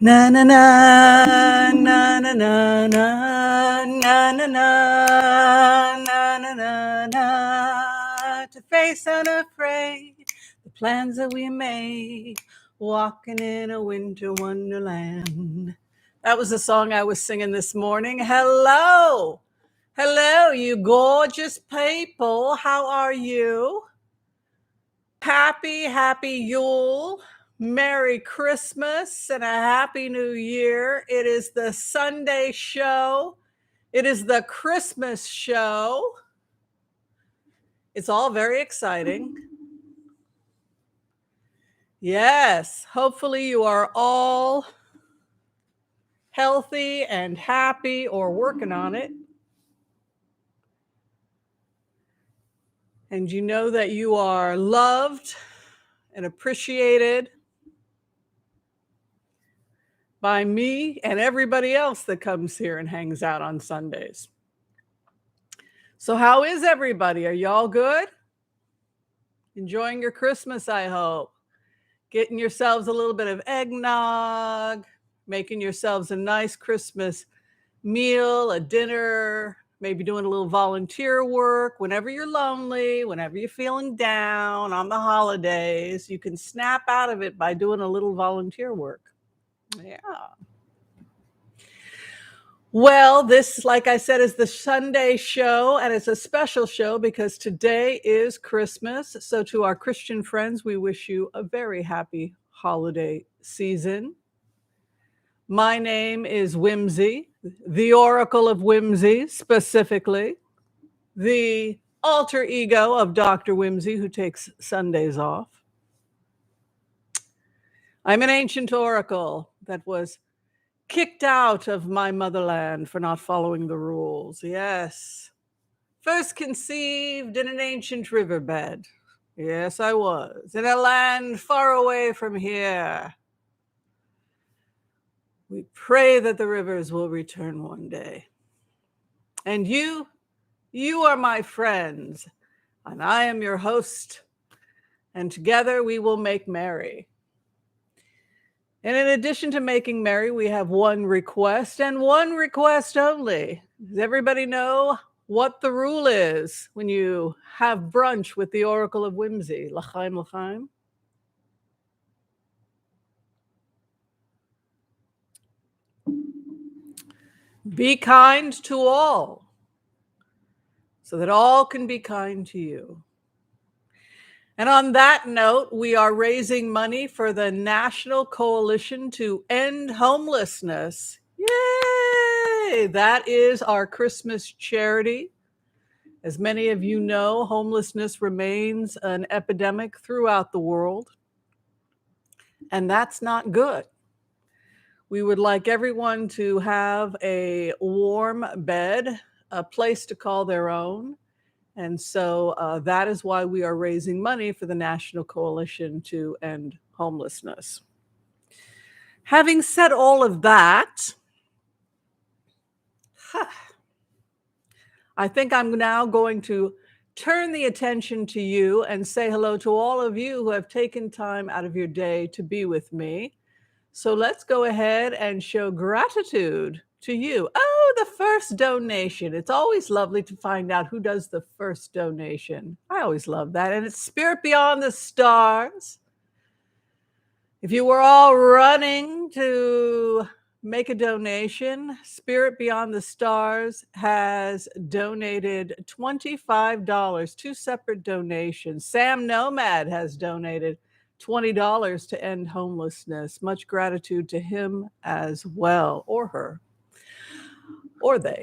Na na na na na na na na na na na na na na to face unafraid the plans that we made, walking in a winter wonderland. That was the song I was singing this morning. Hello, you gorgeous people. How are you? Happy Yule. Merry Christmas and a Happy New Year. It is the Sunday show. It is the Christmas show. It's all very exciting. Yes, hopefully you are all healthy and happy or working on it. And you know that you are loved and appreciated by me and everybody else that comes here and hangs out on Sundays. So how is everybody? Are y'all good? Enjoying your Christmas, I hope. Getting yourselves a little bit of eggnog, making yourselves a nice Christmas meal, a dinner, maybe doing a little volunteer work. Whenever you're lonely, whenever you're feeling down on the holidays, you can snap out of it by doing a little volunteer work. Yeah. Well, this, like I said, is the Sunday show, and it's a special show because today is Christmas. So to our Christian friends, we wish you a very happy holiday season. My name is Whimsy, the Oracle of Whimsy, specifically, the alter ego of Dr. Whimsy, who takes Sundays off. I'm an ancient oracle that was kicked out of my motherland for not following the rules. Yes. First conceived in an ancient riverbed. Yes, I was. In a land far away from here. We pray that the rivers will return one day. And you are my friends, and I am your host, and together we will make merry. And in addition to making merry, we have one request and one request only. Does everybody know what the rule is when you have brunch with the Oracle of Whimsy? L'chaim, l'chaim. Be kind to all, so that all can be kind to you. And on that note, we are raising money for the National Coalition to End Homelessness. Yay! That is our Christmas charity. As many of you know, homelessness remains an epidemic throughout the world, and that's not good. We would like everyone to have a warm bed, a place to call their own. And so that is why we are raising money for the National Coalition to End Homelessness. Having said all of that, I think I'm now going to turn the attention to you and say hello to all of you who have taken time out of your day to be with me. So let's go ahead and show gratitude to you. Oh, the first donation. It's always lovely to find out who does the first donation. I always love that. And it's Spirit Beyond the Stars. If you were all running to make a donation, Spirit Beyond the Stars has donated $25, two separate donations. Sam Nomad has donated $20 to end homelessness. Much gratitude to him as well, or her, or they.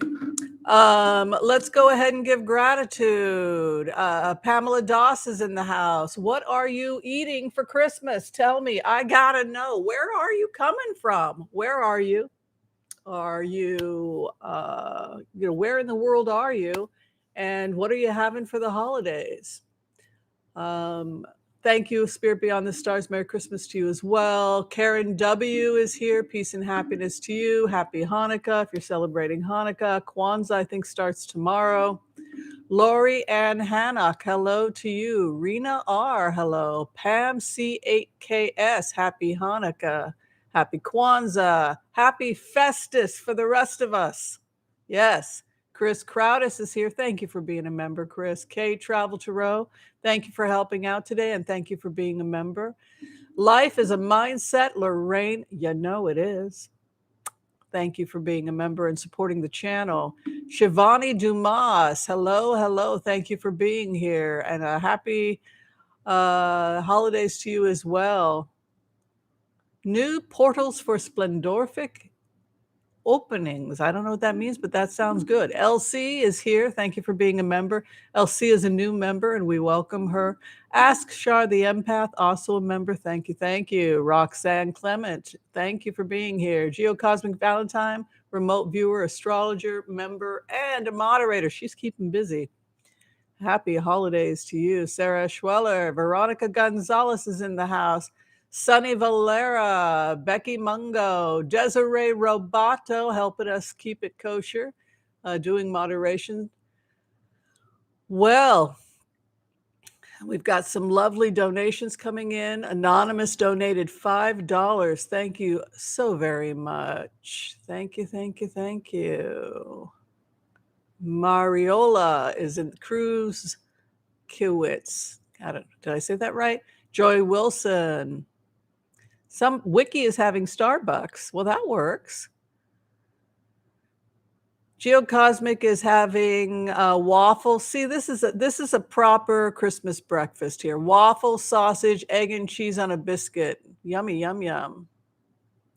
Let's go ahead and give gratitude. Pamela Doss is in the house. What are you eating for Christmas? Tell me. I gotta know. Where are you coming from? Where are you? Are you, where in the world are you? And what are you having for the holidays? Thank you, Spirit Beyond the Stars. Merry Christmas to you as well. Karen W. is here. Peace and happiness to you. Happy Hanukkah if you're celebrating Hanukkah. Kwanzaa, I think, starts tomorrow. Lori Ann Hannock, hello to you. Rena R, hello. Pam C8KS, happy Hanukkah. Happy Kwanzaa. Happy Festus for the rest of us. Yes. Chris Crowdis is here. Thank you for being a member, Chris. Kay Travel to Row, thank you for helping out today, and thank you for being a member. Life is a mindset, Lorraine. You know it is. Thank you for being a member and supporting the channel. Shivani Dumas, hello, hello. Thank you for being here, and a happy holidays to you as well. New portals for Splendorific openings. I don't know what that means, but that sounds good. LC is here. Thank you for being a member. LC is a new member, and we welcome her. Ask Shar the Empath, also a member. Thank you. Thank you. Roxanne Clement, thank you for being here. Geocosmic Valentine, remote viewer, astrologer, member, and a moderator. She's keeping busy. Happy holidays to you. Sarah Schweller, Veronica Gonzalez is in the house. Sunny Valera, Becky Mungo, Desiree Robato helping us keep it kosher, doing moderation. Well, we've got some lovely donations coming in. Anonymous donated $5. Thank you so very much. Thank you, thank you, thank you. Mariola is in Cruz Kiewitz. Did I say that right? Joy Wilson. Some Wiki is having Starbucks. Well, that works. Geocosmic is having waffles. See, this is a proper Christmas breakfast here. Waffle, sausage, egg and cheese on a biscuit. Yummy, yum, yum.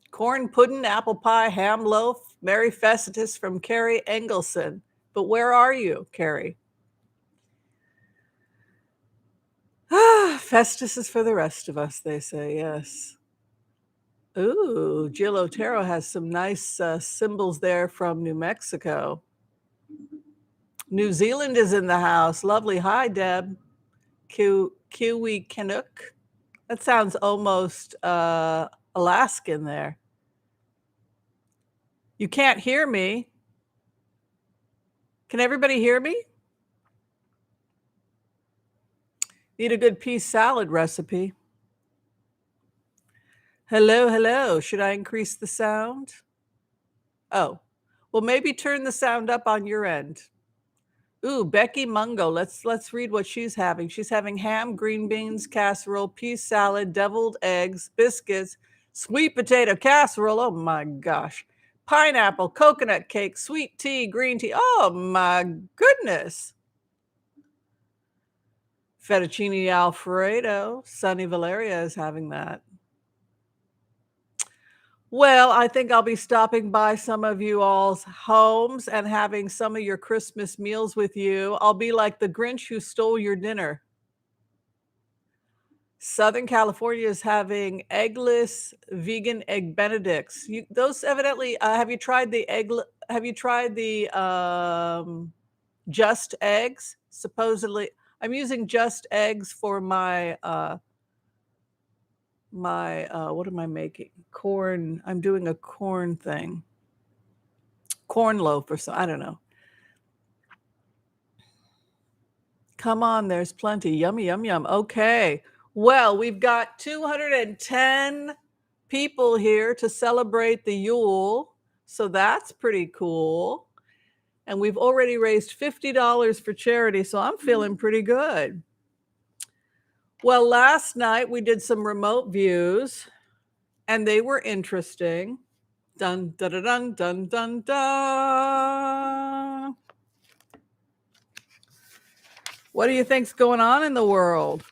Corn pudding, apple pie, ham loaf. Merry Festus from Carrie Engelson. But where are you, Carrie? Festus is for the rest of us, they say, yes. Ooh, Jill Otero has some nice symbols there from New Mexico. New Zealand is in the house. Lovely. Hi, Deb. Kiwi Canuck. That sounds almost Alaskan there. You can't hear me. Can everybody hear me? Need a good pea salad recipe. Hello, hello. Should I increase the sound? Oh, well, maybe turn the sound up on your end. Ooh, Becky Mungo. Let's read what she's having. She's having ham, green beans, casserole, pea salad, deviled eggs, biscuits, sweet potato casserole. Oh my gosh. Pineapple, coconut cake, sweet tea, green tea. Oh my goodness. Fettuccine Alfredo. Sunny Valeria is having that. Well, I think I'll be stopping by some of you all's homes and having some of your Christmas meals with you. I'll be like the Grinch who stole your dinner. Southern California is having eggless vegan egg Benedicts. Those evidently, have you tried the Just Eggs? Supposedly, I'm using Just Eggs for my what am I making? Corn. I'm doing a corn thing. Corn loaf or so. I don't know. Come on, there's plenty. Yummy, yum, yum. Okay. Well, we've got 210 people here to celebrate the Yule. So that's pretty cool. And we've already raised $50 for charity. So I'm feeling pretty good. Well, last night we did some remote views and they were interesting. Dun, dun, dun, dun, dun, dun, dun. What do you think's going on in the world?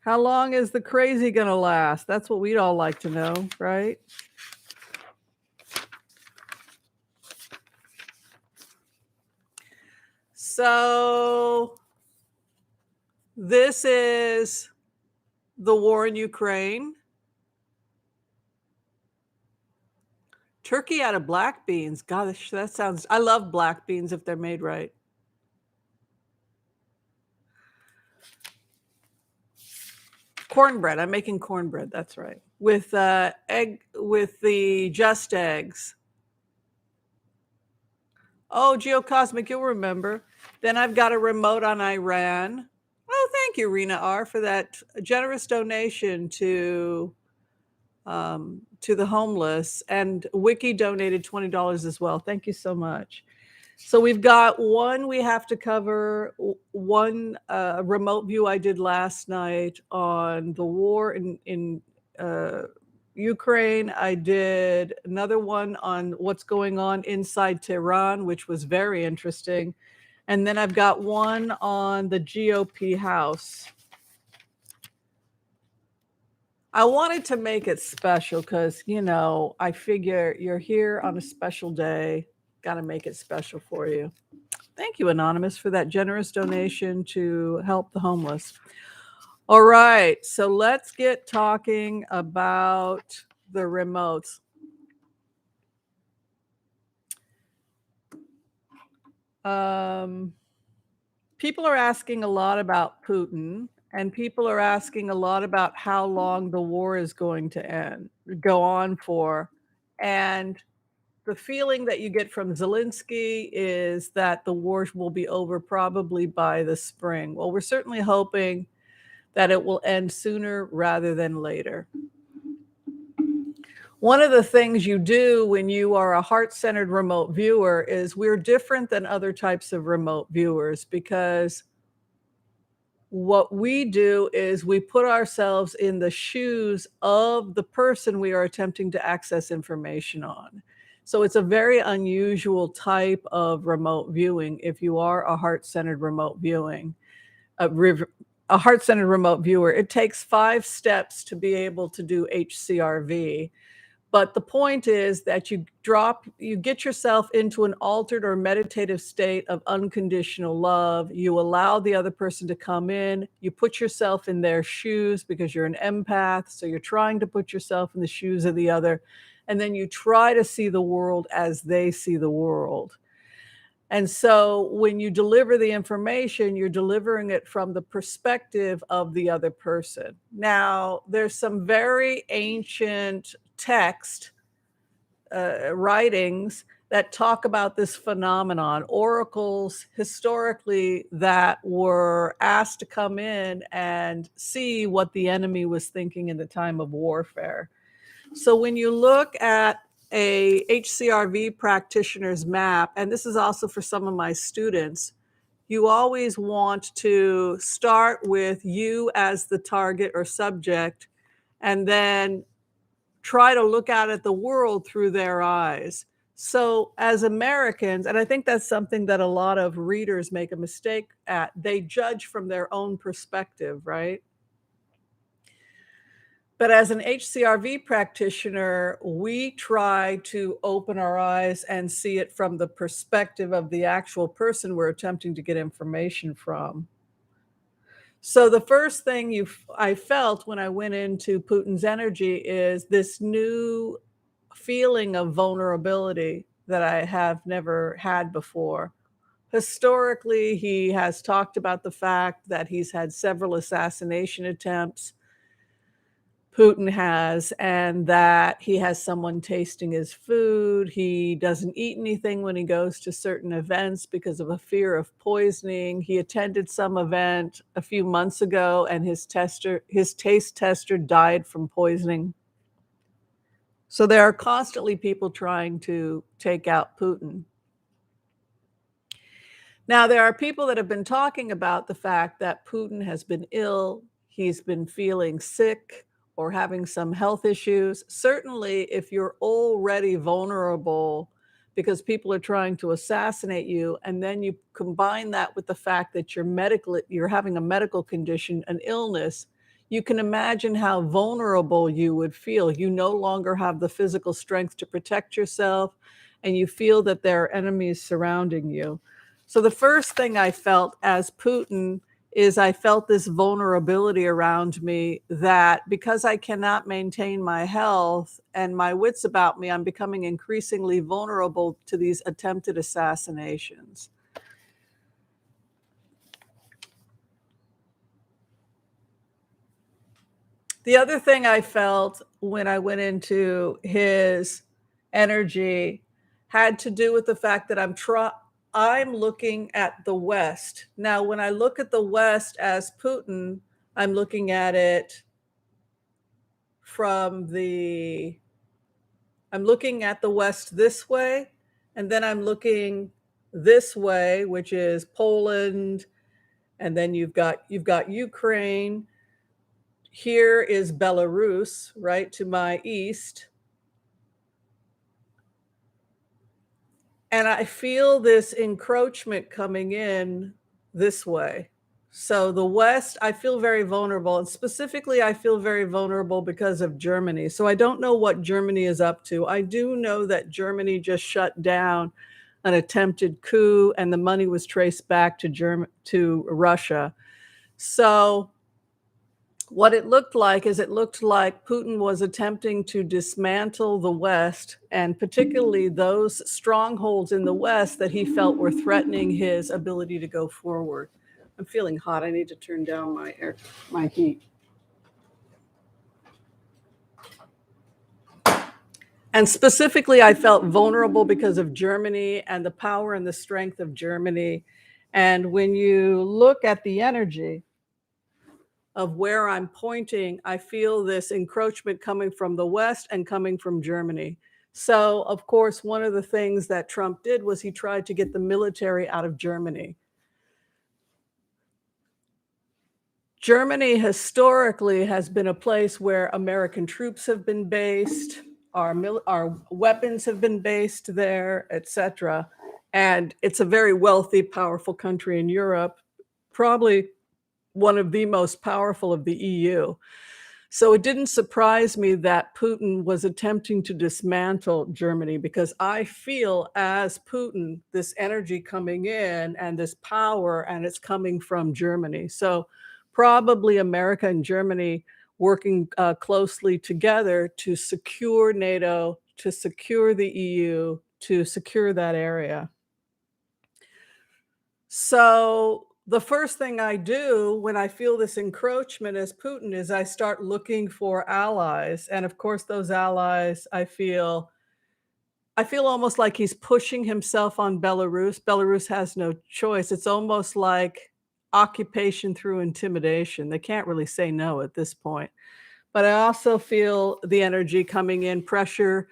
How long is the crazy going to last? That's what we'd all like to know, right? So this is the war in Ukraine. Turkey out of black beans. Gosh, that sounds, I love black beans if they're made right. Cornbread. I'm making cornbread. That's right. With the Just Eggs. Oh, Geocosmic, you'll remember. Then I've got a remote on Iran. Oh, thank you, Rena R, for that generous donation to the homeless. And Wiki donated $20 as well. Thank you so much. So we've got one we have to cover, one remote view I did last night on the war in Ukraine. I did another one on what's going on inside Tehran, which was very interesting. And then I've got one on the GOP House. I wanted to make it special because, I figure you're here on a special day. Got to make it special for you. Thank you, Anonymous, for that generous donation to help the homeless. All right, so let's get talking about the remotes. People are asking a lot about Putin, and people are asking a lot about how long the war is going to go on for. And the feeling that you get from Zelensky is that the war will be over probably by the spring. Well, we're certainly hoping that it will end sooner rather than later. One of the things you do when you are a heart-centered remote viewer is we're different than other types of remote viewers because what we do is we put ourselves in the shoes of the person we are attempting to access information on. So it's a very unusual type of remote viewing if you are a heart-centered remote viewing, a heart-centered remote viewer. It takes 5 steps to be able to do HCRV. But the point is that you get yourself into an altered or meditative state of unconditional love. You allow the other person to come in. You put yourself in their shoes because you're an empath. So you're trying to put yourself in the shoes of the other. And then you try to see the world as they see the world. And so when you deliver the information, you're delivering it from the perspective of the other person. Now, there's some very ancient text writings that talk about this phenomenon, oracles historically that were asked to come in and see what the enemy was thinking in the time of warfare. So when you look at a HCRV practitioner's map, and this is also for some of my students, you always want to start with you as the target or subject, and then try to look out at the world through their eyes. So as Americans, and I think that's something that a lot of readers make a mistake at, they judge from their own perspective, right? But as an HCRV practitioner, we try to open our eyes and see it from the perspective of the actual person we're attempting to get information from. So the first thing I felt when I went into Putin's energy is this new feeling of vulnerability that I have never had before. Historically, he has talked about the fact that he's had several assassination attempts. Putin has, and that he has someone tasting his food. He doesn't eat anything when he goes to certain events because of a fear of poisoning. He attended some event a few months ago and his taste tester died from poisoning. So there are constantly people trying to take out Putin. Now, there are people that have been talking about the fact that Putin has been ill, he's been feeling sick, or having some health issues. Certainly, if you're already vulnerable because people are trying to assassinate you, and then you combine that with the fact that you're having a medical condition, an illness, you can imagine how vulnerable you would feel. You no longer have the physical strength to protect yourself, and you feel that there are enemies surrounding you. So the first thing I felt as Putin is I felt this vulnerability around me that because I cannot maintain my health and my wits about me, I'm becoming increasingly vulnerable to these attempted assassinations. The other thing I felt when I went into his energy had to do with the fact that I'm looking at the West. Now, when I look at the West as Putin, I'm looking at it from the I'm looking at the West this way, and then I'm looking this way, which is Poland, and then you've got Ukraine. Here is Belarus, right to my east. And I feel this encroachment coming in this way. So the West, I feel very vulnerable. And specifically, I feel very vulnerable because of Germany. So I don't know what Germany is up to. I do know that Germany just shut down an attempted coup and the money was traced back to Russia. So what it looked like is it looked like Putin was attempting to dismantle the West, and particularly those strongholds in the West that he felt were threatening his ability to go forward. I'm feeling hot. I need to turn down my heat. And specifically, I felt vulnerable because of Germany and the power and the strength of Germany. And when you look at the energy of where I'm pointing, I feel this encroachment coming from the West and coming from Germany. So, of course, one of the things that Trump did was he tried to get the military out of Germany. Germany historically has been a place where American troops have been based, our weapons have been based there, etc. And it's a very wealthy, powerful country in Europe, probably one of the most powerful of the EU. So it didn't surprise me that Putin was attempting to dismantle Germany, because I feel as Putin, this energy coming in and this power, and it's coming from Germany. So probably America and Germany working closely together to secure NATO, to secure the EU, to secure that area. So the first thing I do when I feel this encroachment as Putin is I start looking for allies. And of course, those allies, I feel almost like he's pushing himself on Belarus. Belarus has no choice. It's almost like occupation through intimidation. They can't really say no at this point. But I also feel the energy coming in, pressure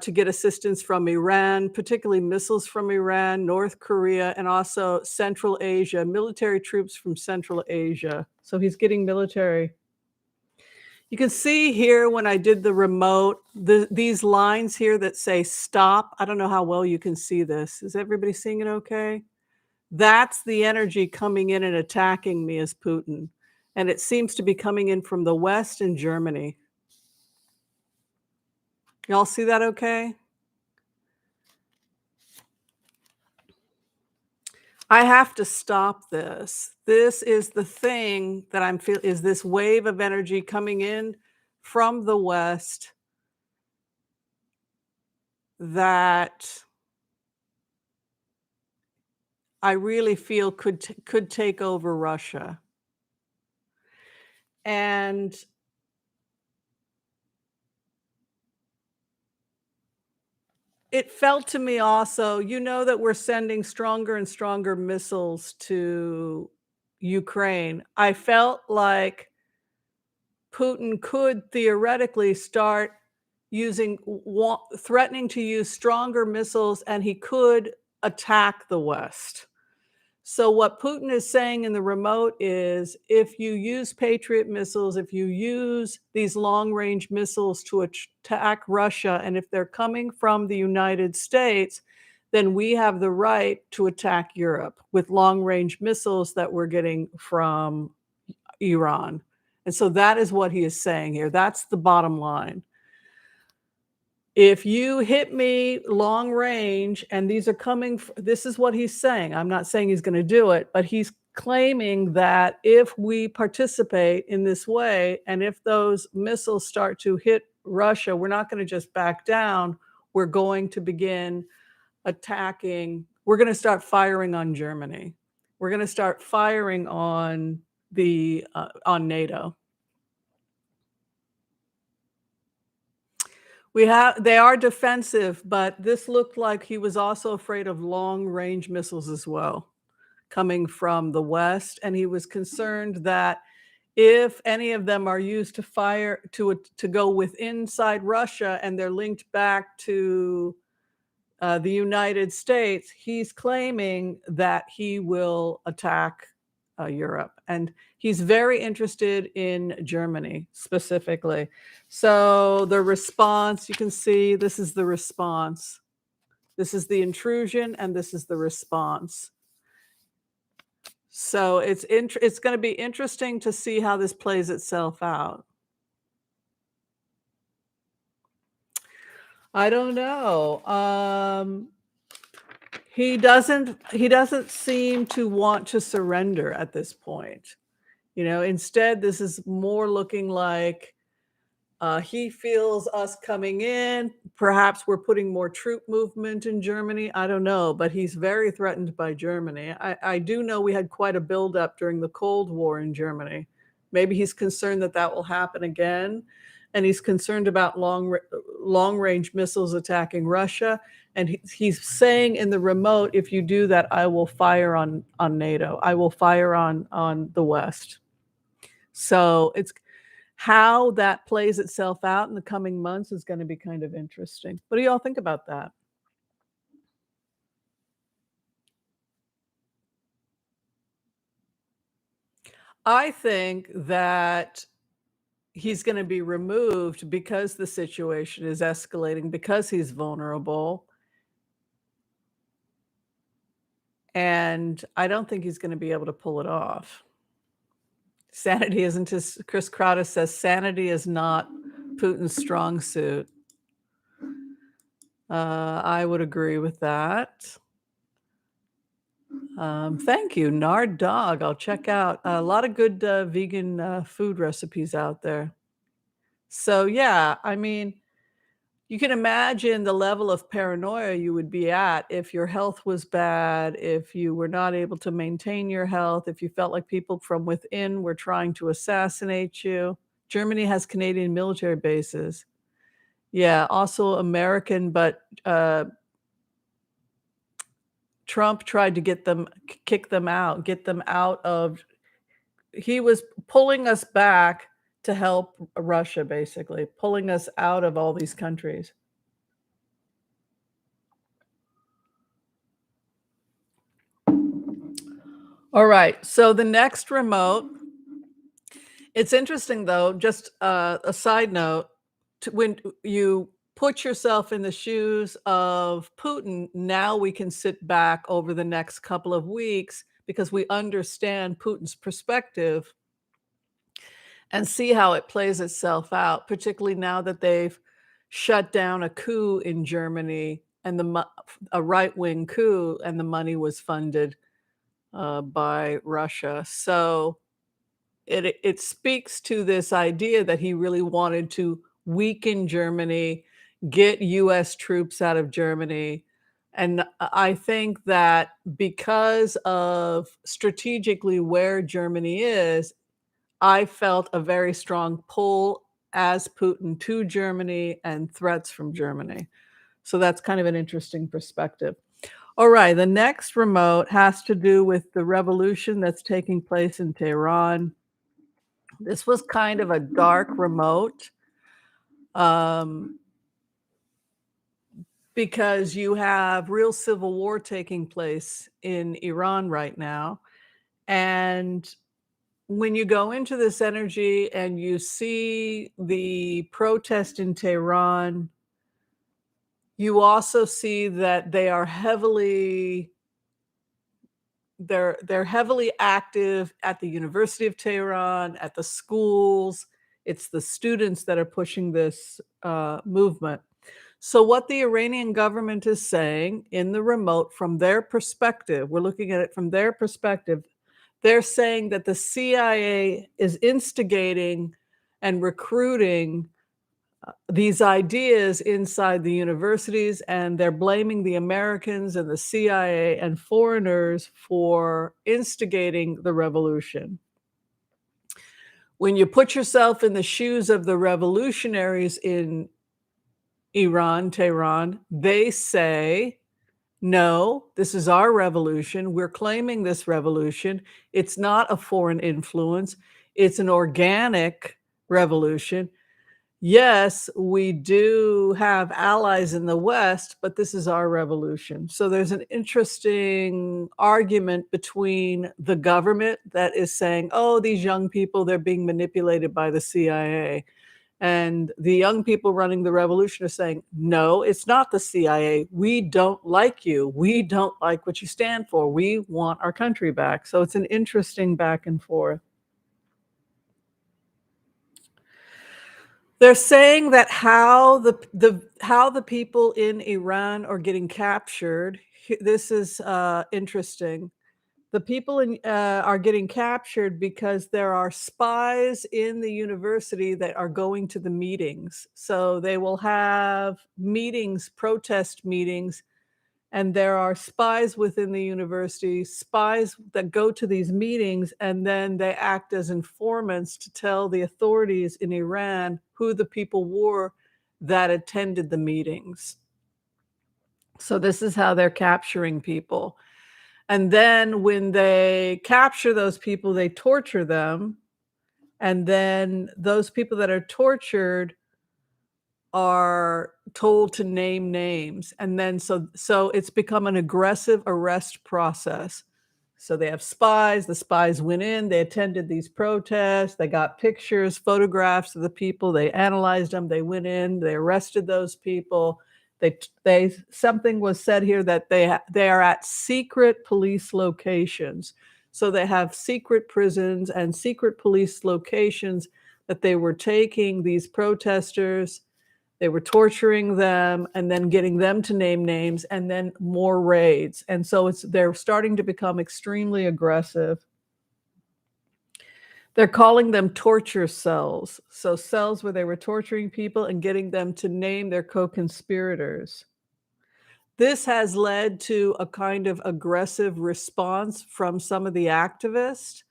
to get assistance from Iran, particularly missiles from Iran, North Korea, and also Central Asia, military troops from Central Asia. So he's getting military. You can see here when I did the remote, these lines here that say stop. I don't know how well you can see this. Is everybody seeing it okay? That's the energy coming in and attacking me as Putin. And it seems to be coming in from the West and Germany. Y'all see that okay? I have to stop this. This is the thing that I'm feeling, is this wave of energy coming in from the West that I really feel could take over Russia. And it felt to me also, that we're sending stronger and stronger missiles to Ukraine. I felt like Putin could theoretically start threatening to use stronger missiles, and he could attack the West. So what Putin is saying in the remote is, if you use Patriot missiles, if you use these long-range missiles to attack Russia, and if they're coming from the United States, then we have the right to attack Europe with long-range missiles that we're getting from Iran. And so that is what he is saying here. That's the bottom line. If you hit me long range, and these are coming, this is what he's saying. I'm not saying he's going to do it, but he's claiming that if we participate in this way, and if those missiles start to hit Russia, we're not going to just back down. We're going to begin attacking. We're going to start firing on Germany. We're going to start firing on NATO. They are defensive, but this looked like he was also afraid of long-range missiles as well, coming from the West, and he was concerned that if any of them are used to fire to go with inside Russia and they're linked back to the United States, he's claiming that he will attack Europe. And he's very interested in Germany specifically. So the response, you can see this is the response. This is the intrusion, and this is the response. So it's going to be interesting to see how this plays itself out. I don't know. He doesn't seem to want to surrender at this point. Instead, this is more looking like he feels us coming in. Perhaps we're putting more troop movement in Germany. I don't know, but he's very threatened by Germany. I do know we had quite a buildup during the Cold War in Germany. Maybe he's concerned that that will happen again. And he's concerned about long-range missiles attacking Russia. And he's saying in the remote, if you do that, I will fire on NATO. I will fire on the West. So it's how that plays itself out in the coming months is going to be kind of interesting. What do y'all think about that? I think that he's going to be removed because the situation is escalating, because he's vulnerable. And I don't think he's going to be able to pull it off. Sanity isn't his, Chris Crowder says, sanity is not Putin's strong suit. I would agree with that. Thank you, Nard Dog. I'll check out a lot of good vegan food recipes out there. So yeah, I mean, you can imagine the level of paranoia you would be at if your health was bad, if you were not able to maintain your health, if you felt like people from within were trying to assassinate you. Germany has Canadian military bases. Yeah, also American, but Trump tried to kick them out, get them out of. He was pulling us back to help Russia, basically, pulling us out of all these countries. All right, so the next remote, it's interesting though, just a side note, when you put yourself in the shoes of Putin, now we can sit back over the next couple of weeks because we understand Putin's perspective and see how it plays itself out, particularly now that they've shut down a coup in Germany and a right-wing coup, and the money was funded by Russia. So it speaks to this idea that he really wanted to weaken Germany, get US troops out of Germany. And I think that because of strategically where Germany is, I felt a very strong pull as Putin to Germany and threats from Germany. So that's kind of an interesting perspective. All right, the next remote has to do with the revolution that's taking place in Tehran. This was kind of a dark remote, um, because you have real civil war taking place in Iran right now. And when you go into this energy and you see the protest in Tehran, you also see that they're heavily active at the University of Tehran, at the schools. It's the students that are pushing this movement. So what the Iranian government is saying in the remote, from their perspective, we're looking at it from their perspective, they're saying that the CIA is instigating and recruiting these ideas inside the universities, and they're blaming the Americans and the CIA and foreigners for instigating the revolution. When you put yourself in the shoes of the revolutionaries in Iran, Tehran, they say, no, this is our revolution. We're claiming this revolution. It's not a foreign influence. It's an organic revolution. Yes, we do have allies in the West, but this is our revolution. So there's an interesting argument between the government that is saying, oh, these young people, they're being manipulated by the CIA. And the young people running the revolution are saying, no, it's not the CIA. We don't like you. We don't like what you stand for. We want our country back. So it's an interesting back and forth. They're saying that how the people in Iran are getting captured. This is interesting. The people are getting captured because there are spies in the university that are going to the meetings. So they will have meetings, protest meetings, and there are spies within the university, spies that go to these meetings, and then they act as informants to tell the authorities in Iran who the people were that attended the meetings. So this is how they're capturing people. And then when they capture those people, they torture them. And then those people that are tortured are told to name names. And then so it's become an aggressive arrest process. So they have spies. The spies went in, they attended these protests, they got pictures, photographs of the people, they analyzed them, they went in, they arrested those people. They something was said here that they are at secret police locations. So they have secret prisons and secret police locations that they were taking these protesters, they were torturing them and then getting them to name names and then more raids. And so they're starting to become extremely aggressive. They're calling them torture cells. So cells where they were torturing people and getting them to name their co-conspirators. This has led to a kind of aggressive response from some of the activists.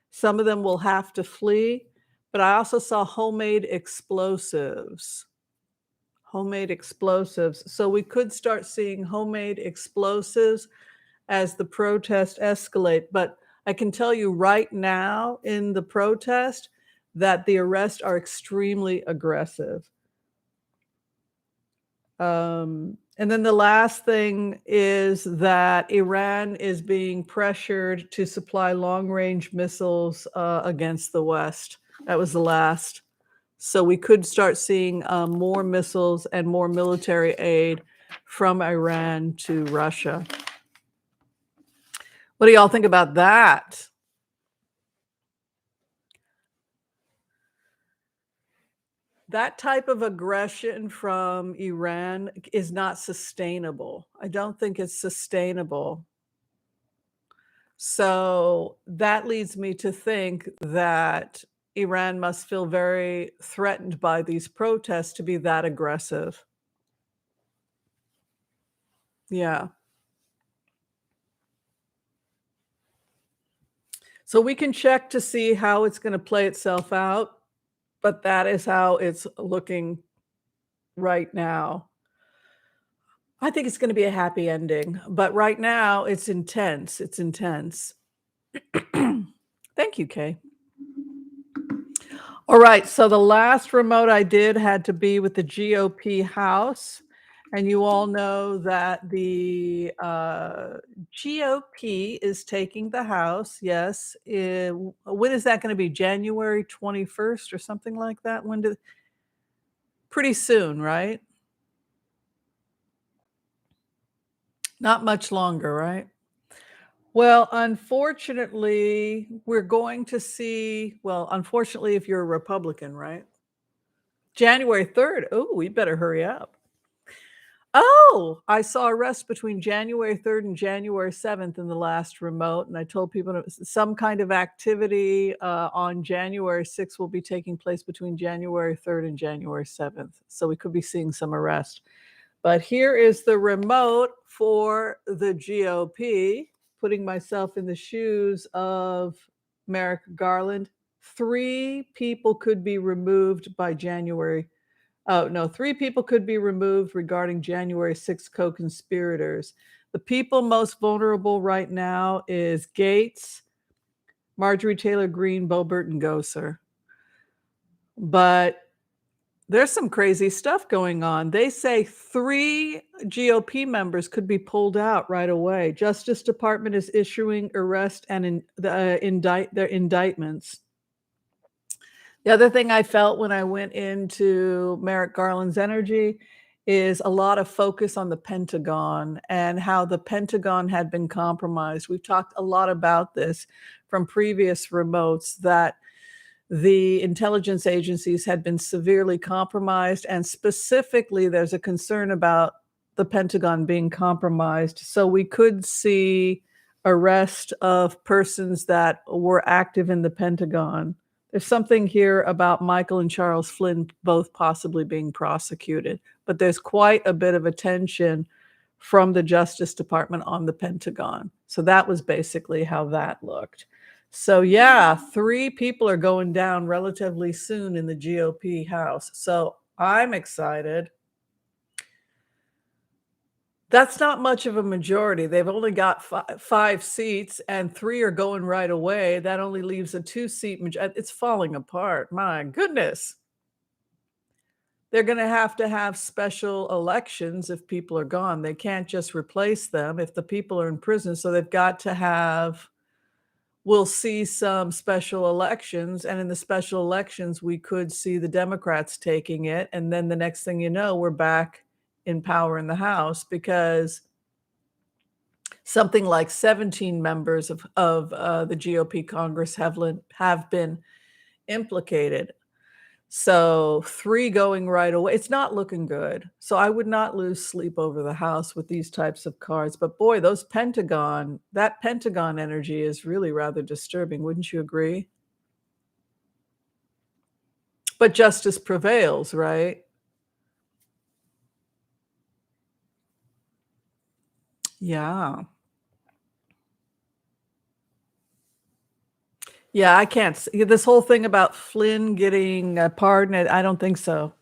Some of them will have to flee, but I also saw homemade explosives. Homemade explosives. So we could start seeing homemade explosives as the protest escalate. But I can tell you right now in the protest that the arrests are extremely aggressive. And then the last thing is that Iran is being pressured to supply long-range missiles against the West. That was the last. So we could start seeing more missiles and more military aid from Iran to Russia. What do y'all think about that? That type of aggression from Iran is not sustainable. I don't think it's sustainable. So that leads me to think that Iran must feel very threatened by these protests to be that aggressive. Yeah. So we can check to see how it's going to play itself out, but that is how it's looking right now. I think it's going to be a happy ending, but right now it's intense. It's intense. Thank you, Kay. All right, so the last remote I did had to be with the GOP House. And you all know that the GOP is taking the House. Yes. When is that going to be? January 21st or something like that? Pretty soon, right? Not much longer, right? Well, unfortunately, we're going to see, well, unfortunately, if you're a Republican, right? January 3rd. Oh, we better hurry up. Oh, I saw arrests between January 3rd and January 7th in the last remote, and I told people some kind of activity on January 6th will be taking place between January 3rd and January 7th. So we could be seeing some arrest. But here is the remote for the GOP, putting myself in the shoes of Merrick Garland. 3 people could be removed by January Oh, no, 3 people could be removed regarding January 6th co-conspirators. The people most vulnerable right now is Gates, Marjorie Taylor Greene, Boebert, and Gosar. But there's some crazy stuff going on. They say 3 GOP members could be pulled out right away. Justice Department is issuing arrest and their indictments. The other thing I felt when I went into Merrick Garland's energy is a lot of focus on the Pentagon and how the Pentagon had been compromised. We've talked a lot about this from previous remotes, that the intelligence agencies had been severely compromised, and specifically there's a concern about the Pentagon being compromised. So we could see arrest of persons that were active in the Pentagon. There's something here about Michael and Charles Flynn both possibly being prosecuted, but there's quite a bit of attention from the Justice Department on the Pentagon. So that was basically how that looked. So yeah, 3 people are going down relatively soon in the GOP House. So I'm excited. That's not much of a majority. They've only got 5 seats, and 3 are going right away. That only leaves a 2-seat majority. It's falling apart. My goodness. They're going to have special elections if people are gone. They can't just replace them if the people are in prison. So they've got to have, we'll see some special elections. And in the special elections, we could see the Democrats taking it. And then the next thing you know, we're back in power in the House, because something like 17 members of the GOP Congress have been implicated. So 3 going right away. It's not looking good. So I would not lose sleep over the House with these types of cards. But boy, that Pentagon energy is really rather disturbing. Wouldn't you agree? But justice prevails, right? Yeah. Yeah, I can't see this whole thing about Flynn getting pardoned. I don't think so.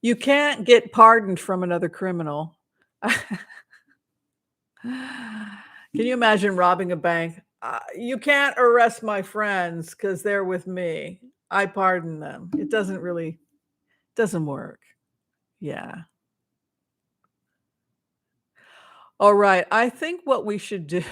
You can't get pardoned from another criminal. Can you imagine robbing a bank? You can't arrest my friends because they're with me. I pardon them. It doesn't work. Yeah. All right. I think what we should do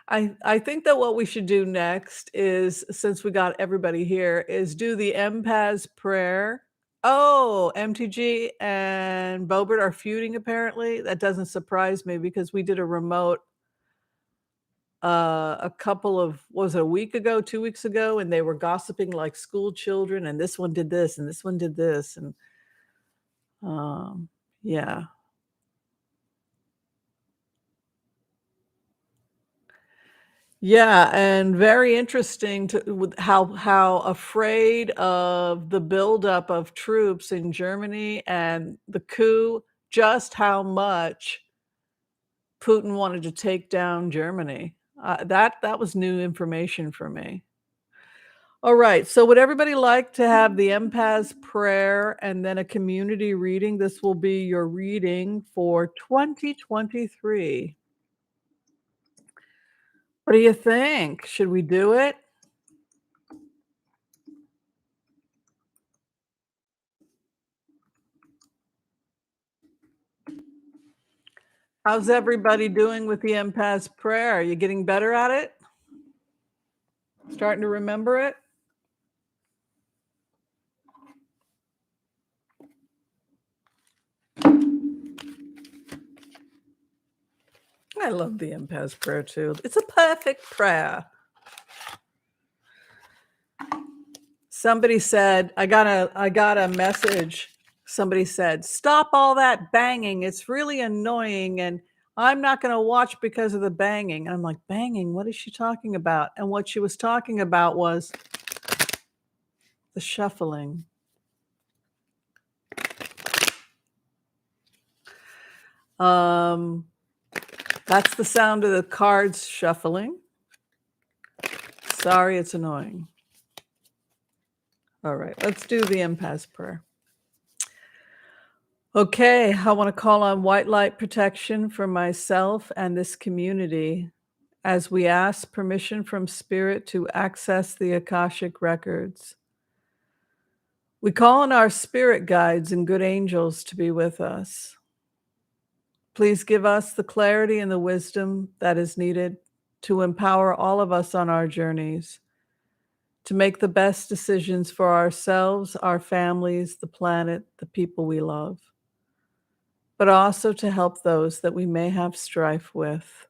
I think that what we should do next is, since we got everybody here, is do the Empath prayer. Oh, MTG and Boebert are feuding apparently. That doesn't surprise me because we did a remote a couple of, was it a week ago, 2 weeks ago, and they were gossiping like school children, and this one did this and this one did this, and yeah. Yeah, and very interesting with how afraid of the buildup of troops in Germany and the coup, just how much Putin wanted to take down Germany. That was new information for me. All right, so would everybody like to have the empath's prayer and then a community reading? This will be your reading for 2023. What do you think? Should we do it? How's everybody doing with the empath's prayer? Are you getting better at it? Starting to remember it? I love the empath's prayer too. It's a perfect prayer. Somebody said, I got a message. Somebody said, "Stop all that banging. It's really annoying, and I'm not going to watch because of the banging." I'm like, "Banging? What is she talking about?" And what she was talking about was the shuffling. That's the sound of the cards shuffling. Sorry, it's annoying. All right, let's do the empath prayer. Okay, I want to call on white light protection for myself and this community as we ask permission from Spirit to access the Akashic records. We call on our spirit guides and good angels to be with us. Please give us the clarity and the wisdom that is needed to empower all of us on our journeys, to make the best decisions for ourselves, our families, the planet, the people we love, but also to help those that we may have strife with.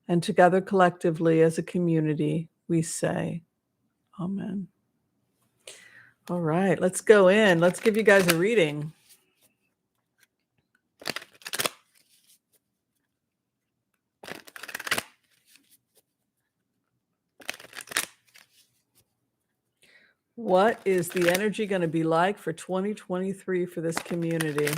And together collectively as a community, we say, Amen. All right, let's go in. Let's give you guys a reading. What is the energy going to be like for 2023 for this community?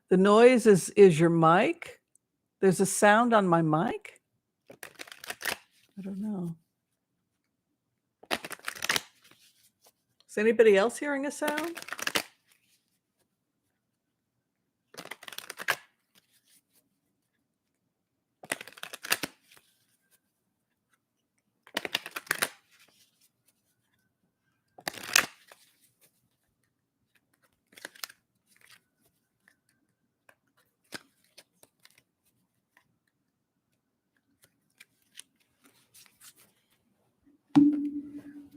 The noise is your mic. There's a sound on my mic. I don't know. Is anybody else hearing a sound?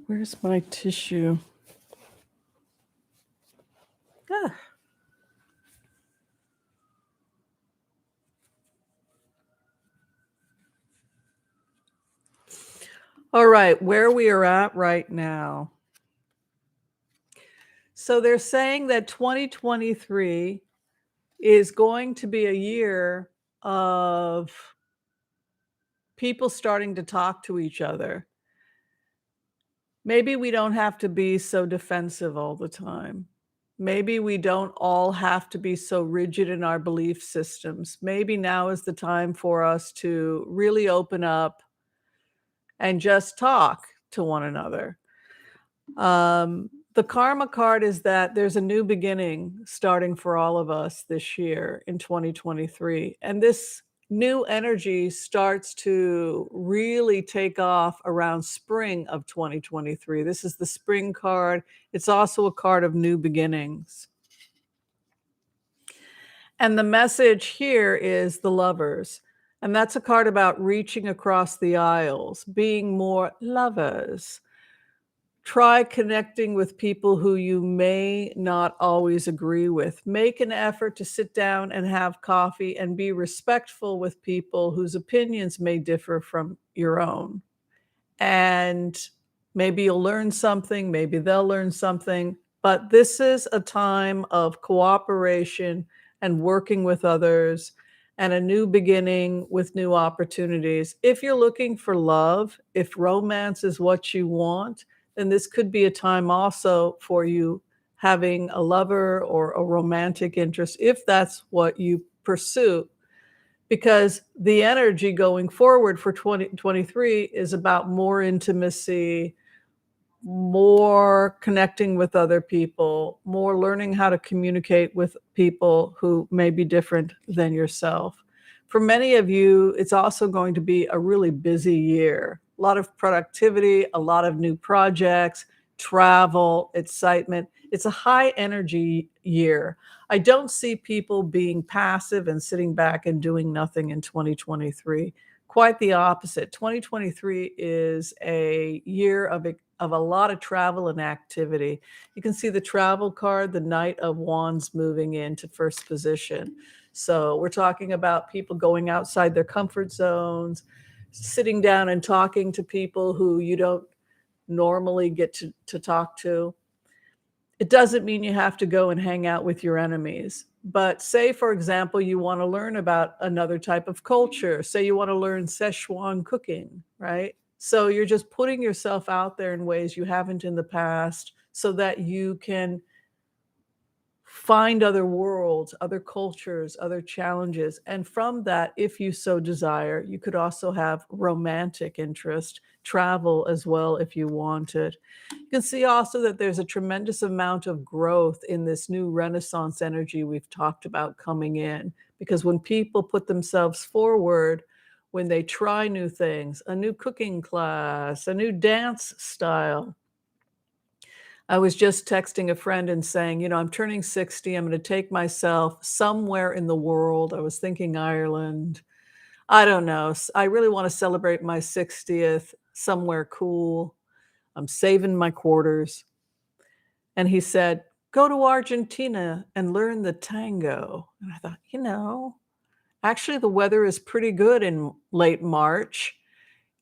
Where's my tissue? Ah. All right, where we are at right now. So they're saying that 2023 is going to be a year of people starting to talk to each other. Maybe we don't have to be so defensive all the time. Maybe we don't all have to be so rigid in our belief systems. Maybe now is the time for us to really open up and just talk to one another. The karma card is that there's a new beginning starting for all of us this year in 2023. And this new energy starts to really take off around spring of 2023. This is the spring card. It's also a card of new beginnings. And the message here is the Lovers. And that's a card about reaching across the aisles, being more lovers. Try connecting with people who you may not always agree with. Make an effort to sit down and have coffee and be respectful with people whose opinions may differ from your own. And maybe you'll learn something, maybe they'll learn something, but this is a time of cooperation and working with others and a new beginning with new opportunities. If you're looking for love, if romance is what you want, then this could be a time also for you having a lover or a romantic interest, if that's what you pursue. Because the energy going forward for 2023 is about more intimacy, more connecting with other people, more learning how to communicate with people who may be different than yourself. For many of you, it's also going to be a really busy year. A lot of productivity, a lot of new projects, travel, excitement. It's a high energy year. I don't see people being passive and sitting back and doing nothing in 2023. Quite the opposite. 2023 is a year of a lot of travel and activity. You can see the travel card, the Knight of Wands moving into first position. So we're talking about people going outside their comfort zones, sitting down and talking to people who you don't normally get to talk to. It doesn't mean you have to go and hang out with your enemies. But say, for example, you want to learn about another type of culture. Say you want to learn Szechuan cooking, right? So you're just putting yourself out there in ways you haven't in the past so that you can find other worlds, other cultures, other challenges. And from that, if you so desire, you could also have romantic interest, travel as well if you wanted. You can see also that there's a tremendous amount of growth in this new Renaissance energy we've talked about coming in. Because when people put themselves forward, when they try new things, a new cooking class, a new dance style, I was just texting a friend and saying, I'm turning 60. I'm going to take myself somewhere in the world. I was thinking Ireland. I don't know. I really want to celebrate my 60th somewhere cool. I'm saving my quarters. And he said, go to Argentina and learn the tango. And I thought, actually the weather is pretty good in late March.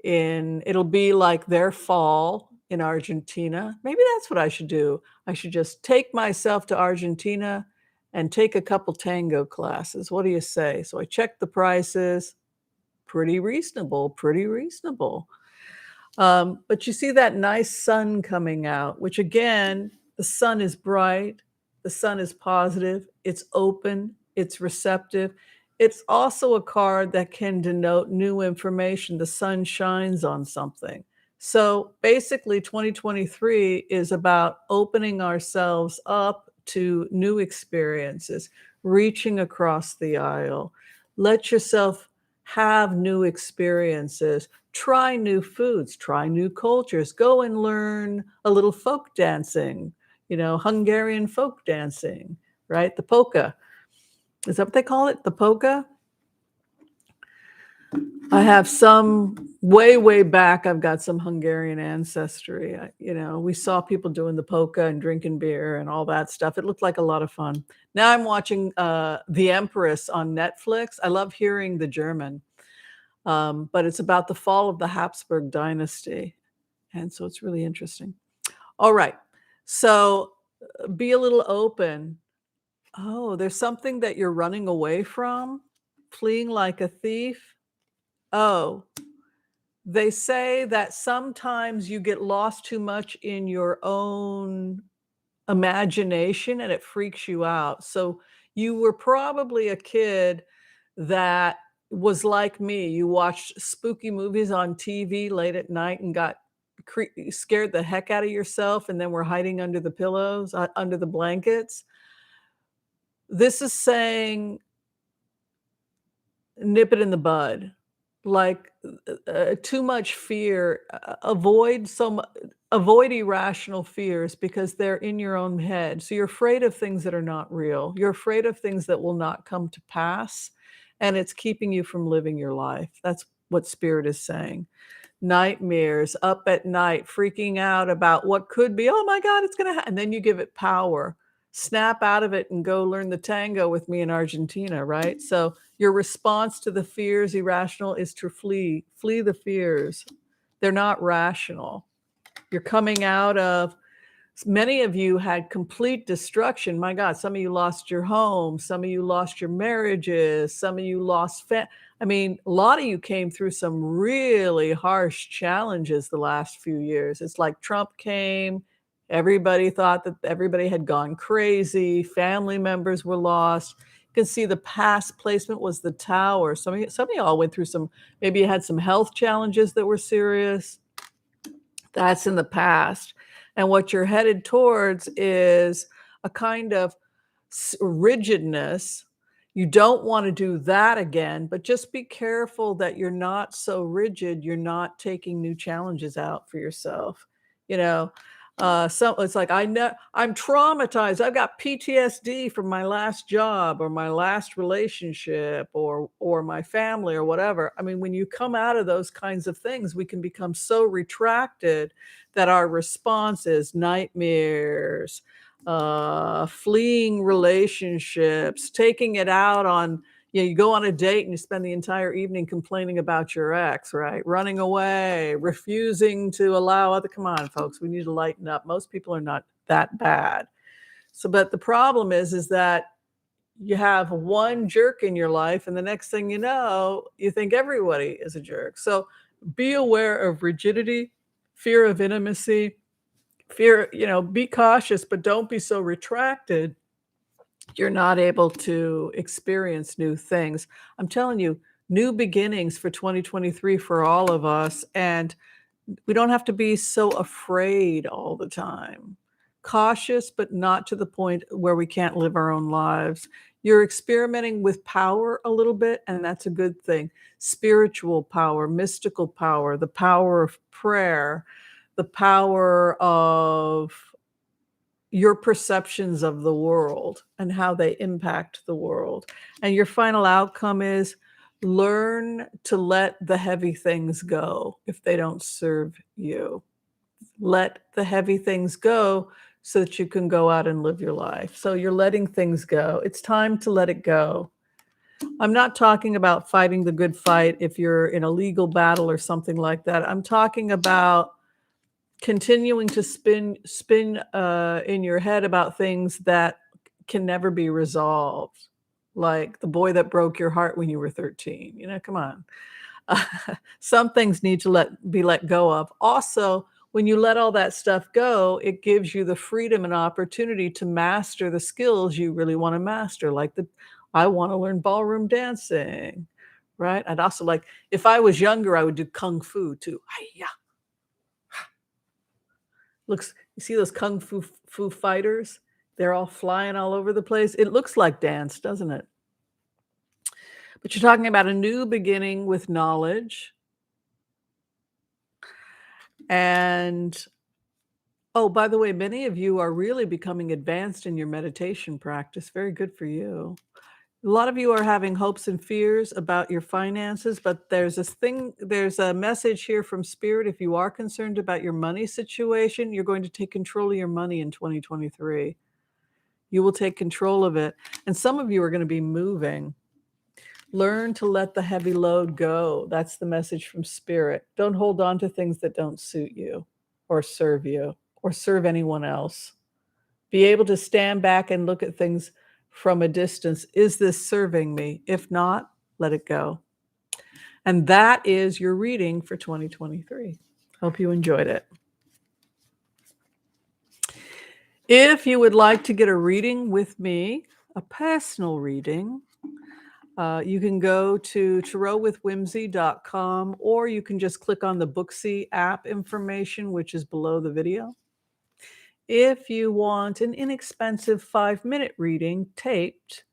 It'll be like their fall in Argentina. Maybe that's what I should do. I should just take myself to Argentina and take a couple tango classes. What do you say? So I checked the prices. Pretty reasonable, pretty reasonable. But you see that nice sun coming out, which again, the sun is bright, the sun is positive, it's open, it's receptive. It's also a card that can denote new information. The sun shines on something. So basically, 2023 is about opening ourselves up to new experiences, reaching across the aisle. Let yourself have new experiences. Try new foods, try new cultures, go and learn a little folk dancing, Hungarian folk dancing, right? The polka. Is that what they call it? The polka? I have some way back. I've got some Hungarian ancestry. We saw people doing the polka and drinking beer and all that stuff. It looked like a lot of fun. Now I'm watching The Empress on Netflix. I love hearing the German. But it's about the fall of the Habsburg dynasty. And so it's really interesting. All right. So be a little open. Oh, there's something that you're running away from, fleeing like a thief. Oh, they say that sometimes you get lost too much in your own imagination and it freaks you out. So you were probably a kid that was like me. You watched spooky movies on TV late at night and got scared the heck out of yourself and then were hiding under the pillows, under the blankets. This is saying nip it in the bud. Like too much fear, avoid irrational fears because they're in your own head. So you're afraid of things that are not real. You're afraid of things that will not come to pass, and it's keeping you from living your life. That's what Spirit is saying. Nightmares, up at night, freaking out about what could be. Oh my God, it's going to happen. And then you give it power. Snap out of it and go learn the tango with me in Argentina, right? So your response to the fears, irrational, is to flee the fears. They're not rational. You're coming out of, many of you had complete destruction. My God, some of you lost your home. Some of you lost your marriages. Some of you lost, a lot of you came through some really harsh challenges the last few years. It's like Trump came. Everybody thought that everybody had gone crazy. Family members were lost. You can see the past placement was the Tower. Some of y'all went through maybe you had some health challenges that were serious. That's in the past. And what you're headed towards is a kind of rigidness. You don't want to do that again, but just be careful that you're not so rigid. You're not taking new challenges out for yourself. So it's like, I'm traumatized. I've got PTSD from my last job or my last relationship or my family or whatever. When you come out of those kinds of things, we can become so retracted that our response is nightmares, fleeing relationships, taking it out on, you go on a date and you spend the entire evening complaining about your ex, right? Running away, refusing to allow other, come on, folks, we need to lighten up. Most people are not that bad. So, but the problem is that you have one jerk in your life and the next thing you know, you think everybody is a jerk. So be aware of rigidity, fear of intimacy, fear, be cautious, but don't be so retracted you're not able to experience new things. I'm telling you, new beginnings for 2023 for all of us, and we don't have to be so afraid all the time. Cautious, but not to the point where we can't live our own lives. You're experimenting with power a little bit, and that's a good thing. Spiritual power, mystical power, the power of prayer, the power of your perceptions of the world and how they impact the world. And your final outcome is learn to let the heavy things go if they don't serve you. Let the heavy things go so that you can go out and live your life. So you're letting things go. It's time to let it go. I'm not talking about fighting the good fight if you're in a legal battle or something like that. I'm talking about continuing to spin in your head about things that can never be resolved, like the boy that broke your heart when you were 13. Come on. Some things need to be let go of. Also, when you let all that stuff go, it gives you the freedom and opportunity to master the skills you really want to master, like I want to learn ballroom dancing, right? I'd also like, if I was younger, I would do kung fu too. Hi-ya. Looks, you see those kung fu fighters? They're all flying all over the place. It looks like dance, doesn't it? But you're talking about a new beginning with knowledge. And oh, by the way, many of you are really becoming advanced in your meditation practice. Very good for you. A lot of you are having hopes and fears about your finances, but there's a message here from Spirit. If you are concerned about your money situation, you're going to take control of your money in 2023. You will take control of it. And some of you are going to be moving. Learn to let the heavy load go. That's the message from Spirit. Don't hold on to things that don't suit you or serve anyone else. Be able to stand back and look at things from a distance. Is this serving me? If not, let it go. And that is your reading for 2023. Hope you enjoyed it. If you would like to get a reading with me, a personal reading, you can go to tarotwithwhimsy.com, or you can just click on the Booksy app information, which is below the video. If you want an inexpensive 5-minute reading taped,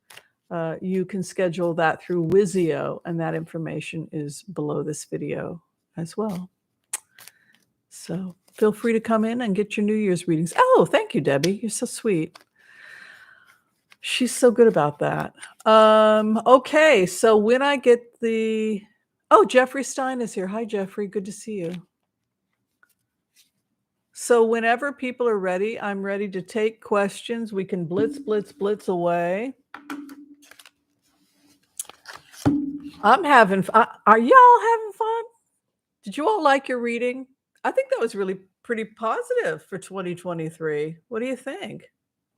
you can schedule that through Wizio, and that information is below this video as well. So feel free to come in and get your New Year's readings. Oh, thank you, Debbie. You're so sweet. She's so good about that. Okay, so when I get Jeffrey Stein is here. Hi, Jeffrey. Good to see you. So whenever people are ready, I'm ready to take questions. We can blitz away. I'm having fun. Are y'all having fun? Did you all like your reading? I think that was really pretty positive for 2023. What do you think?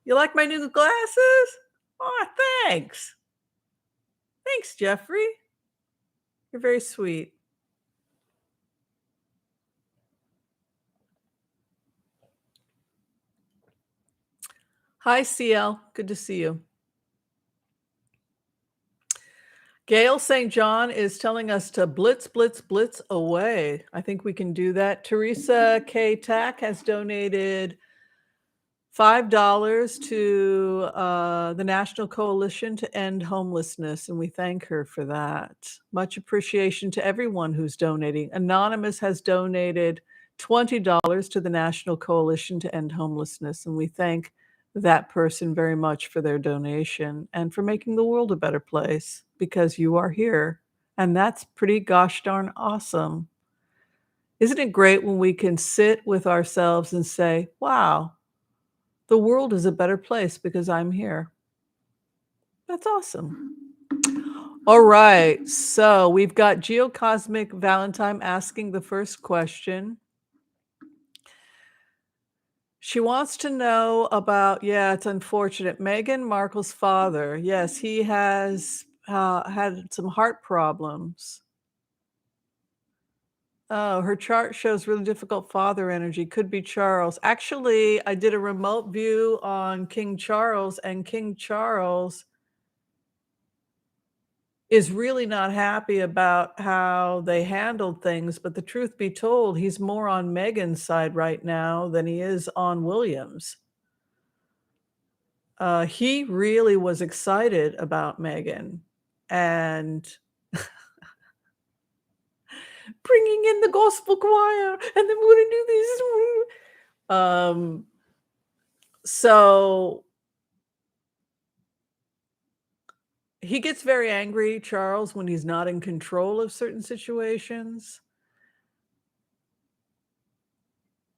You like my new glasses? Oh, thanks. Thanks, Jeffrey. You're very sweet. Hi, CL. Good to see you. Gail St. John is telling us to blitz away. I think we can do that. Teresa K. Tack has donated $5 to the National Coalition to End Homelessness, and we thank her for that. Much appreciation to everyone who's donating. Anonymous has donated $20 to the National Coalition to End Homelessness, and we thank that person very much for their donation and for making the world a better place, because you are here, and that's pretty gosh darn awesome. Isn't it great when we can sit with ourselves and say, wow, the world is a better place because I'm here? That's awesome. All right, so we've got Geocosmic Valentine asking the first question. She wants to know about, it's unfortunate, Meghan Markle's father. Yes, he has had some heart problems. Oh, her chart shows really difficult father energy. Could be Charles. Actually, I did a remote view on King Charles, and King Charles is really not happy about how they handled things. But the truth be told, he's more on Meghan's side right now than he is on William's. He really was excited about Meghan and bringing in the gospel choir, and then we're gonna do this. So he gets very angry, Charles, when he's not in control of certain situations.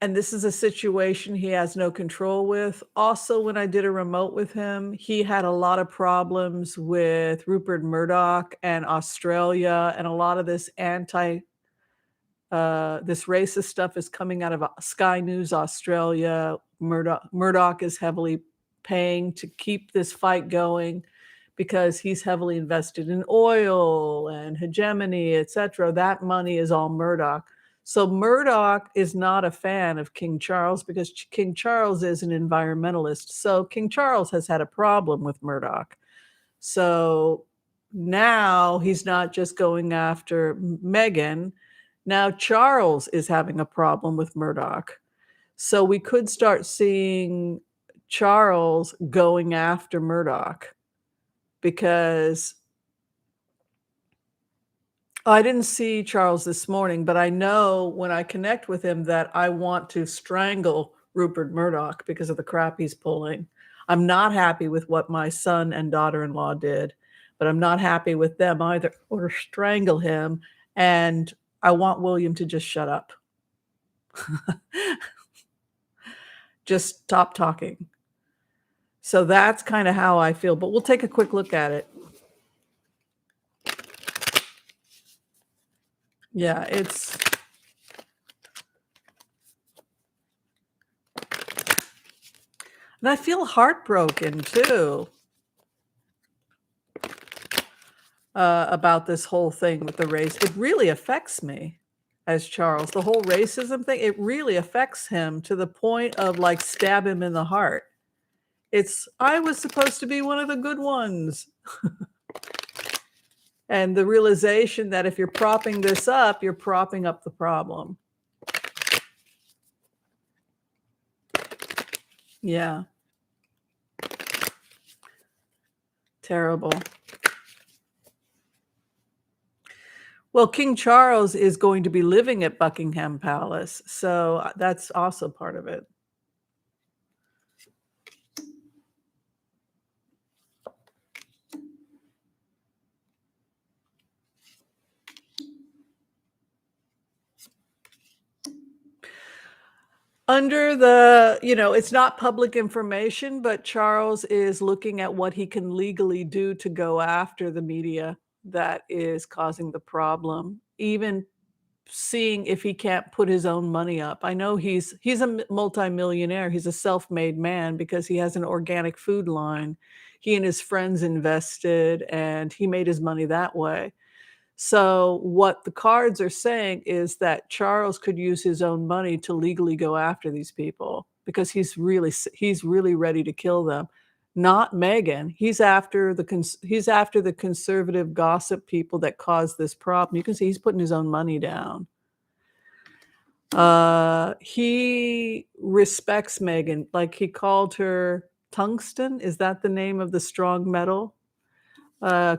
And this is a situation he has no control with. Also, when I did a remote with him, he had a lot of problems with Rupert Murdoch and Australia, and a lot of this this racist stuff is coming out of Sky News Australia. Murdoch is heavily paying to keep this fight going because he's heavily invested in oil and hegemony, etc. That money is all Murdoch. So Murdoch is not a fan of King Charles because King Charles is an environmentalist. So King Charles has had a problem with Murdoch. So now he's not just going after Meghan. Now Charles is having a problem with Murdoch. So we could start seeing Charles going after Murdoch because I didn't see Charles this morning, but I know when I connect with him that I want to strangle Rupert Murdoch because of the crap he's pulling. I'm not happy with what my son and daughter-in-law did, but I'm not happy with them either, or strangle him. And I want William to just shut up. Just stop talking. So that's kind of how I feel, but we'll take a quick look at it. Yeah, it's and I feel heartbroken too about this whole thing with the race. It really affects me as Charles. The whole racism thing, it really affects him to the point of like stab him in the heart. I was supposed to be one of the good ones. And the realization that if you're propping this up, you're propping up the problem. Yeah. Terrible. Well, King Charles is going to be living at Buckingham Palace, so that's also part of it. Under the, it's not public information, but Charles is looking at what he can legally do to go after the media that is causing the problem, even seeing if he can't put his own money up. I know he's a multimillionaire. He's a self-made man because he has an organic food line. He and his friends invested and he made his money that way. So what the cards are saying is that Charles could use his own money to legally go after these people because he's really ready to kill them. Not Meghan. He's after the conservative gossip people that caused this problem. You can see he's putting his own money down. He respects Meghan. Like he called her tungsten. Is that the name of the strong metal?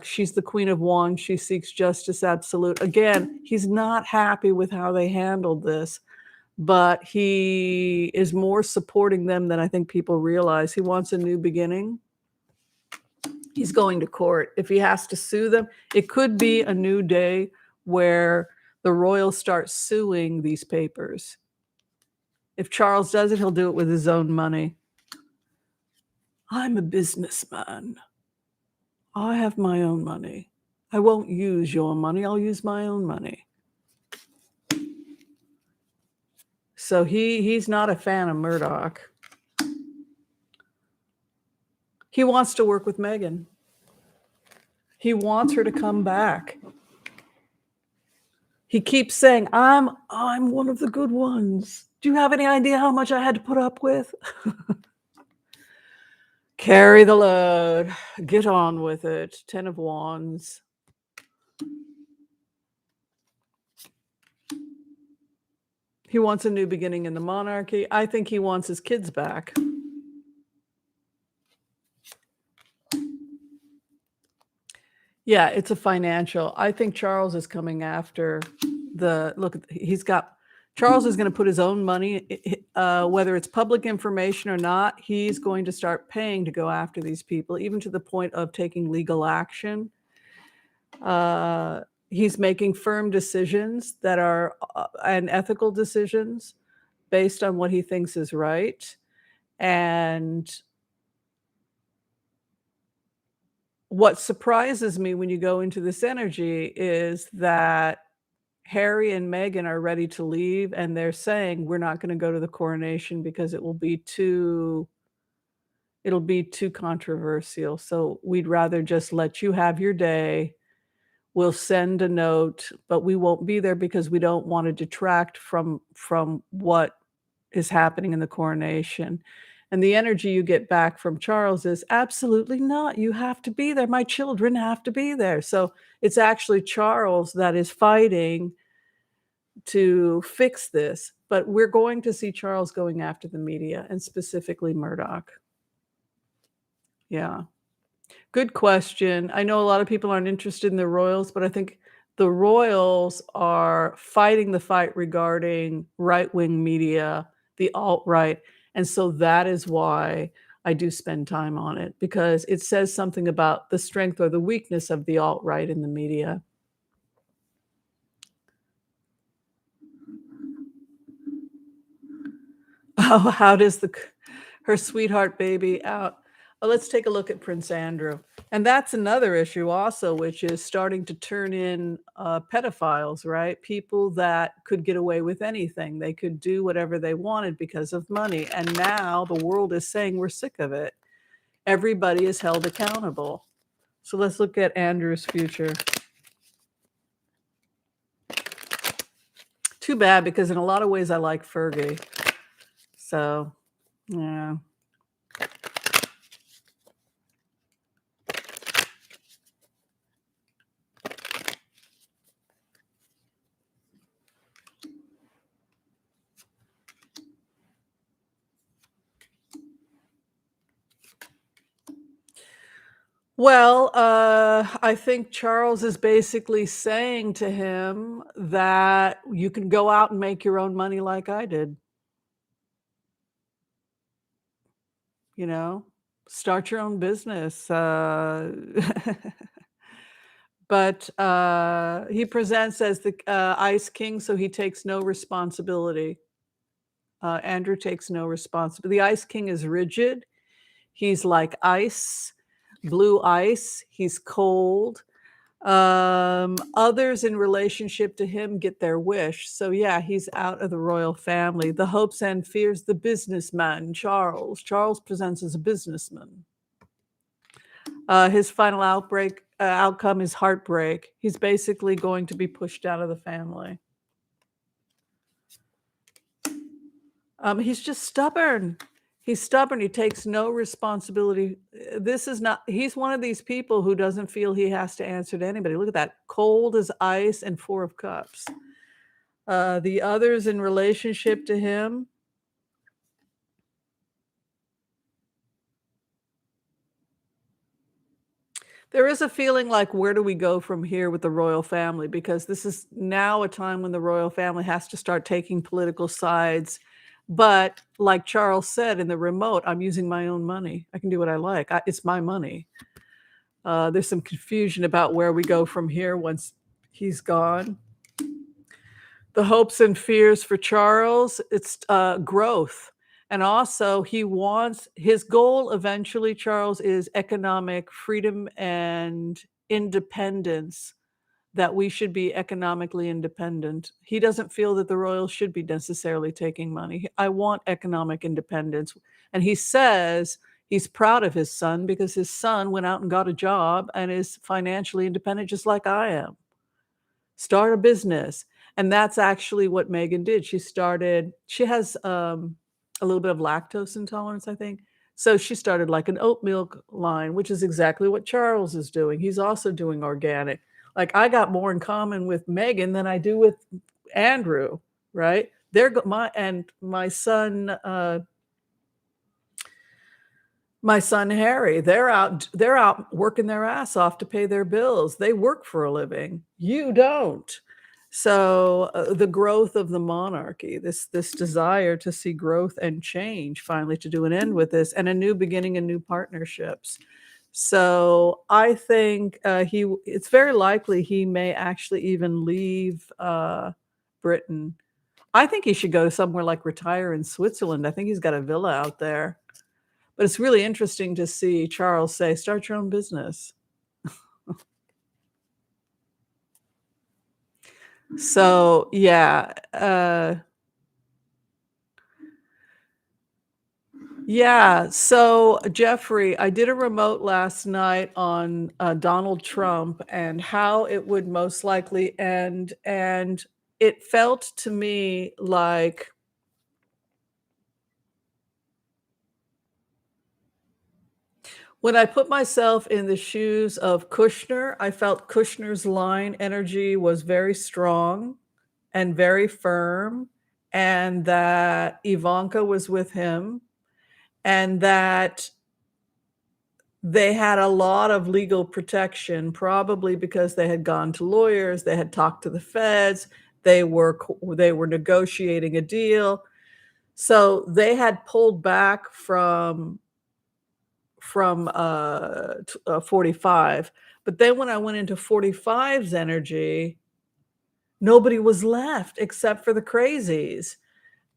She's the Queen of Wands. She seeks justice absolute. Again, he's not happy with how they handled this, but he is more supporting them than I think people realize. He wants a new beginning. He's going to court. If he has to sue them, it could be a new day where the royals start suing these papers. If Charles does it, he'll do it with his own money. I'm a businessman. I have my own money. I won't use your money. I'll use my own money. So he's not a fan of Murdoch. He wants to work with Meghan. He wants her to come back. He keeps saying, I'm one of the good ones. Do you have any idea how much I had to put up with? Carry the load. Get on with it. 10 of Wands. He wants a new beginning in the monarchy. I think he wants his kids back. Yeah, it's a financial. I think Charles is coming after Charles is going to put his own money, whether it's public information or not, he's going to start paying to go after these people, even to the point of taking legal action. He's making firm decisions that are and ethical decisions based on what he thinks is right. And what surprises me when you go into this energy is that Harry and Meghan are ready to leave, and they're saying, "We're not gonna go to the coronation because it'll be too controversial, so we'd rather just let you have your day. We'll send a note, but we won't be there because we don't wanna detract from what is happening in the coronation." And the energy you get back from Charles is, "Absolutely not, you have to be there, my children have to be there." So, it's actually Charles that is fighting to fix this, but we're going to see Charles going after the media, and specifically Murdoch. Yeah. Good question. I know a lot of people aren't interested in the royals, but I think the royals are fighting the fight regarding right-wing media, the alt-right, and so that is why I do spend time on it, because it says something about the strength or the weakness of the alt-right in the media. Oh, how does her sweetheart baby out? Oh, let's take a look at Prince Andrew. And that's another issue also, which is starting to turn in pedophiles, right? People that could get away with anything. They could do whatever they wanted because of money. And now the world is saying we're sick of it. Everybody is held accountable. So let's look at Andrew's future. Too bad, because in a lot of ways I like Fergie. So, yeah. Well, I think Charles is basically saying to him that you can go out and make your own money like I did. You know, start your own business. But he presents as the Ice King, so he takes no responsibility. Andrew takes no responsibility. The Ice King is rigid. He's like ice, blue ice. He's cold. Others in relationship to him get their wish. So yeah, he's out of the royal family. The hopes and fears, the businessman, Charles. Charles presents as a businessman. His final outcome is heartbreak. He's basically going to be pushed out of the family. He's just stubborn. He's stubborn. He takes no responsibility. He's one of these people who doesn't feel he has to answer to anybody. Look at that. Cold as ice and 4 of cups. The others in relationship to him. There is a feeling like, where do we go from here with the royal family? Because this is now a time when the royal family has to start taking political sides. But like Charles said in the remote, I'm using my own money. I can do what I like. It's my money. There's some confusion about where we go from here once he's gone. The hopes and fears for Charles, it's growth. And also, his goal eventually, Charles, is economic freedom and independence, that we should be economically independent. He doesn't feel that the royals should be necessarily taking money. I want economic independence. And he says he's proud of his son because his son went out and got a job and is financially independent just like I am. Start a business. And that's actually what Meghan did. She has, a little bit of lactose intolerance, I think. So she started like an oat milk line, which is exactly what Charles is doing. He's also doing organic. Like, I got more in common with Meghan than I do with Andrew, right? They're go my son Harry, they're out working their ass off to pay their bills. They work for a living. You don't. So, the growth of the monarchy, this desire to see growth and change, finally to do an end with this, and a new beginning and new partnerships. So, I think, it's very likely he may actually even leave, Britain. I think he should go to somewhere like retire in Switzerland. I think he's got a villa out there. But it's really interesting to see Charles say, "Start your own business." So, yeah. So, Jeffrey, I did a remote last night on, Donald Trump and how it would most likely end, and it felt to me like when I put myself in the shoes of Kushner, I felt Kushner's line energy was very strong and very firm, and that Ivanka was with him, and that they had a lot of legal protection, probably because they had gone to lawyers, they had talked to the feds, they were negotiating a deal. So they had pulled back from 45. But then when I went into 45's energy, nobody was left except for the crazies.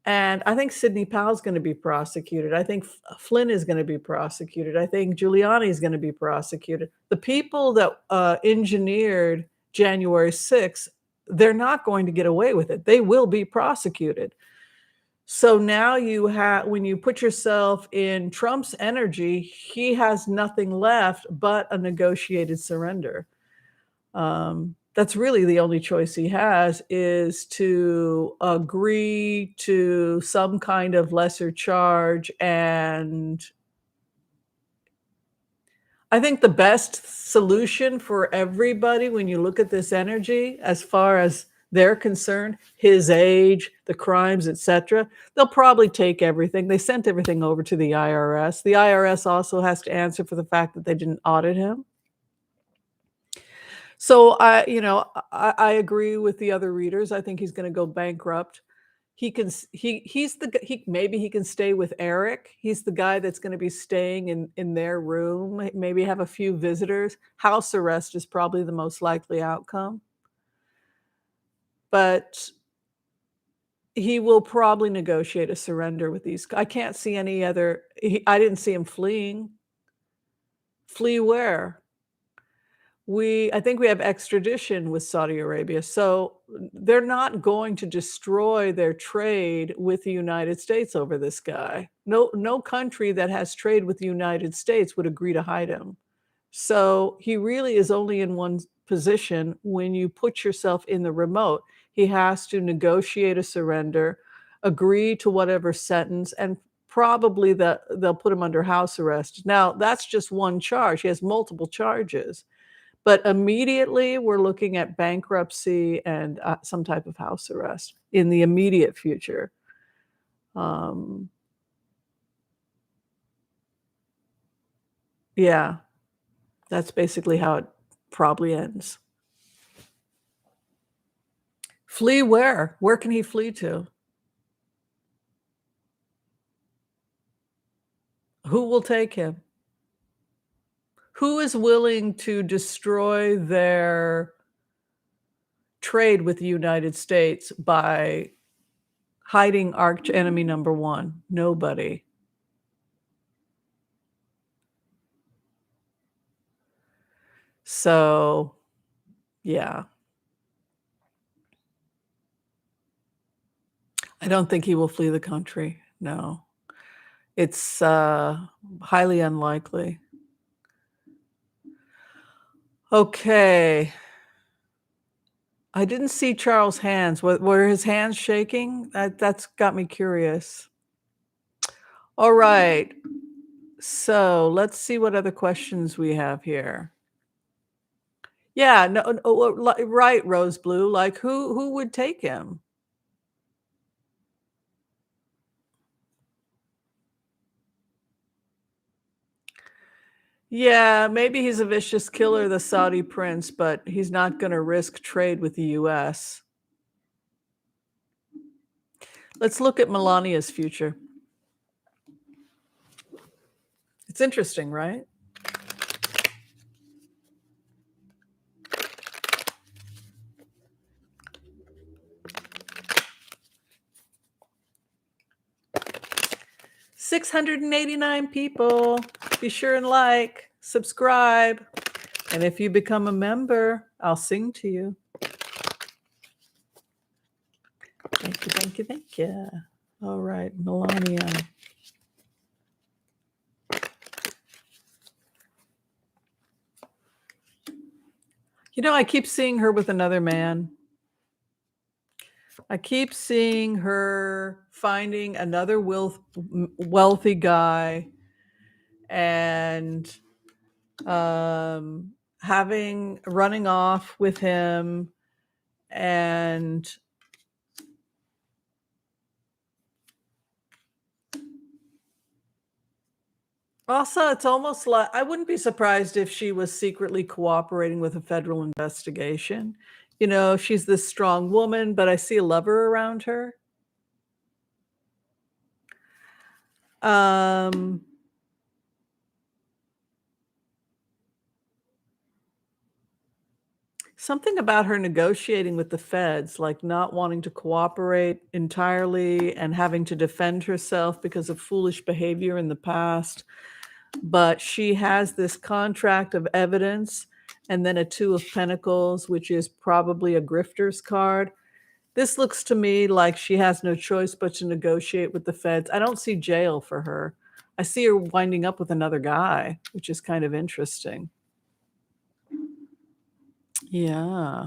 And I think Sidney Powell's gonna be prosecuted. I think Flynn is gonna be prosecuted. I think Giuliani is gonna be prosecuted. The people that, engineered January 6th, they're not going to get away with it. They will be prosecuted. So now when you put yourself in Trump's energy, he has nothing left but a negotiated surrender. That's really the only choice he has, is to agree to some kind of lesser charge, and I think the best solution for everybody when you look at this energy, as far as they're concerned, his age, the crimes, etc., they'll probably take everything. They sent everything over to the IRS. The IRS also has to answer for the fact that they didn't audit him. So I agree with the other readers. I think he's going to go bankrupt. He can he's the maybe he can stay with Eric. He's the guy that's going to be staying in their room, maybe have a few visitors. House arrest is probably the most likely outcome. But he will probably negotiate a surrender with these. I can't see any other. I didn't see him fleeing. Flee where? I think we have extradition with Saudi Arabia, so they're not going to destroy their trade with the United States over this guy. No country that has trade with the United States would agree to hide him. So he really is only in one position when you put yourself in the remote. He has to negotiate a surrender, agree to whatever sentence, and probably they'll put him under house arrest. Now, that's just one charge. He has multiple charges. But immediately, we're looking at bankruptcy and, some type of house arrest in the immediate future. Um, yeah, that's basically how it probably ends. Flee where? Where can he flee to? Who will take him? Who is willing to destroy their trade with the United States by hiding arch enemy number one? Nobody. So, yeah. I don't think he will flee the country, no. It's, highly unlikely. Okay. I didn't see Charles' hands. Were his hands shaking? That's got me curious. All right. So let's see what other questions we have here. Yeah, no, right, Rose Blue. Like who would take him? Yeah, maybe he's a vicious killer, the Saudi prince, but he's not going to risk trade with the US. Let's look at Melania's future. It's interesting, right? $689 people. Be sure and like, subscribe. And if you become a member, I'll sing to you. Thank you, thank you, thank you. All right, Melania. You know, I keep seeing her with another man. I keep seeing her finding another wealthy guy and running off with him, and also it's almost like I wouldn't be surprised if she was secretly cooperating with a federal investigation. You know, she's this strong woman, but I see a lover around her. Something about her negotiating with the feds, like not wanting to cooperate entirely and having to defend herself because of foolish behavior in the past. But she has this contract of evidence and then a Two of Pentacles, which is probably a grifter's card. This looks to me like she has no choice but to negotiate with the feds. I don't see jail for her. I see her winding up with another guy, which is kind of interesting. Yeah.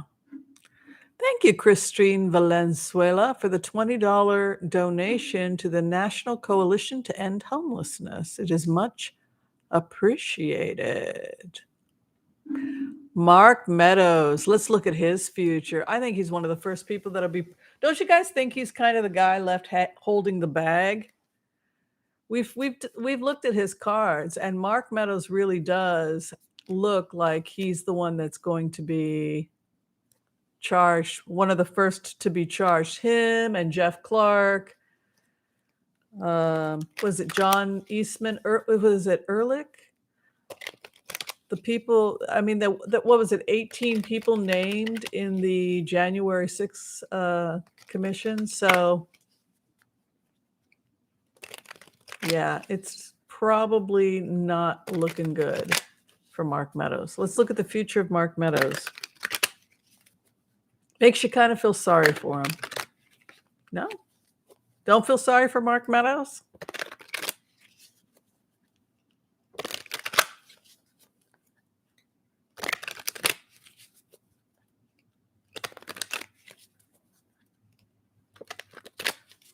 Thank you, Christine Valenzuela, for the $20 donation to the National Coalition to End Homelessness. It is much appreciated. Mark Meadows. Let's look at his future. I think he's one of the first people that'll be. Don't you guys think he's kind of the guy left holding the bag? We've looked at his cards, and Mark Meadows really does look like he's the one that's going to be charged, one of the first to be charged. Him and Jeff Clark. Was it John Eastman? Was it Ehrlich? The people, I mean, what was it? 18 people named in the January 6th commission. So, yeah, it's probably not looking good for Mark Meadows. Let's look at the future of Mark Meadows. Makes you kind of feel sorry for him. No? Don't feel sorry for Mark Meadows?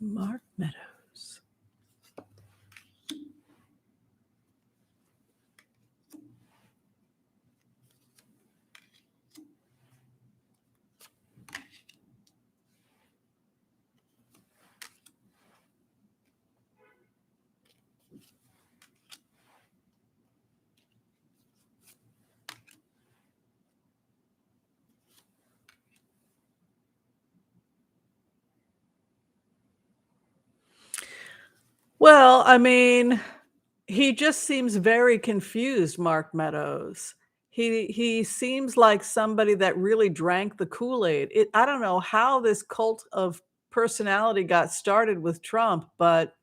Mark Meadows. Well, I mean, he just seems very confused, Mark Meadows. He seems like somebody that really drank the Kool-Aid. I don't know how this cult of personality got started with Trump, but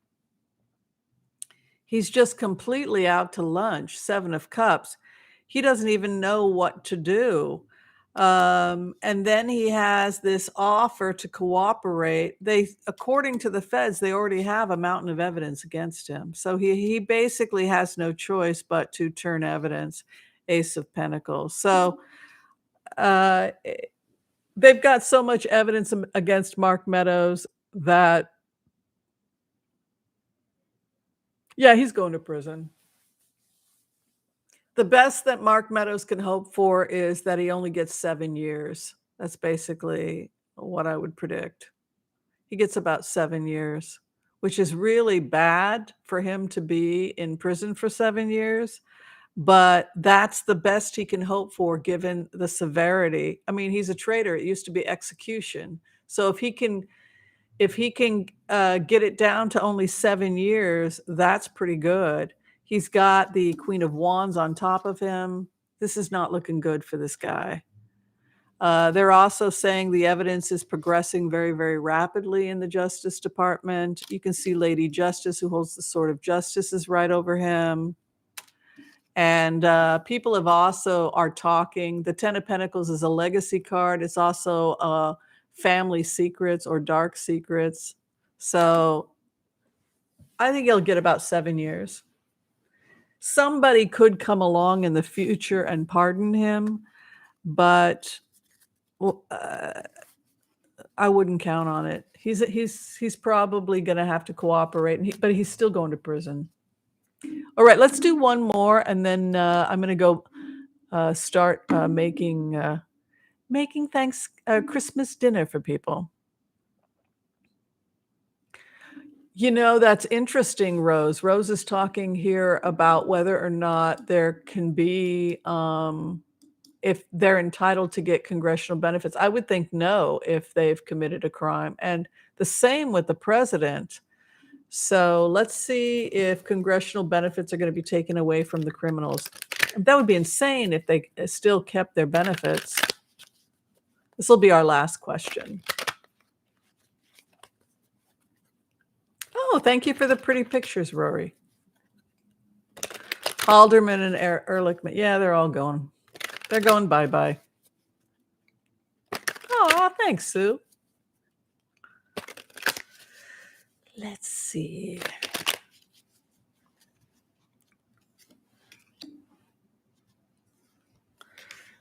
he's just completely out to lunch, 7 of Cups. He doesn't even know what to do. And then he has this offer to cooperate. According to the feds, they already have a mountain of evidence against him. So he basically has no choice but to turn evidence, Ace of Pentacles. So they've got so much evidence against Mark Meadows that yeah, he's going to prison. The best that Mark Meadows can hope for is that he only gets 7 years. That's basically what I would predict. He gets about 7 years, which is really bad for him to be in prison for 7 years, but that's the best he can hope for given the severity. I mean, he's a traitor. It used to be execution. So if he can get it down to only 7 years, that's pretty good. He's got the Queen of Wands on top of him. This is not looking good for this guy. They're also saying the evidence is progressing very, very rapidly in the Justice Department. You can see Lady Justice, who holds the sword of justice, is right over him. And people are talking. The Ten of Pentacles is a legacy card. It's also family secrets or dark secrets. So I think he'll get about 7 years. Somebody could come along in the future and pardon him, but well, I wouldn't count on it. He's probably going to have to cooperate, but he's still going to prison. All right, let's do one more, and then I'm going to go start making Christmas dinner for people. You know, that's interesting, Rose. Rose is talking here about whether or not there can be, if they're entitled to get congressional benefits. I would think no if they've committed a crime. And the same with the president. So let's see if congressional benefits are going to be taken away from the criminals. That would be insane if they still kept their benefits. This will be our last question. Oh, thank you for the pretty pictures, Rory. Halderman and Ehrlichman. Yeah, they're all going. They're going bye-bye. Oh, thanks, Sue. Let's see.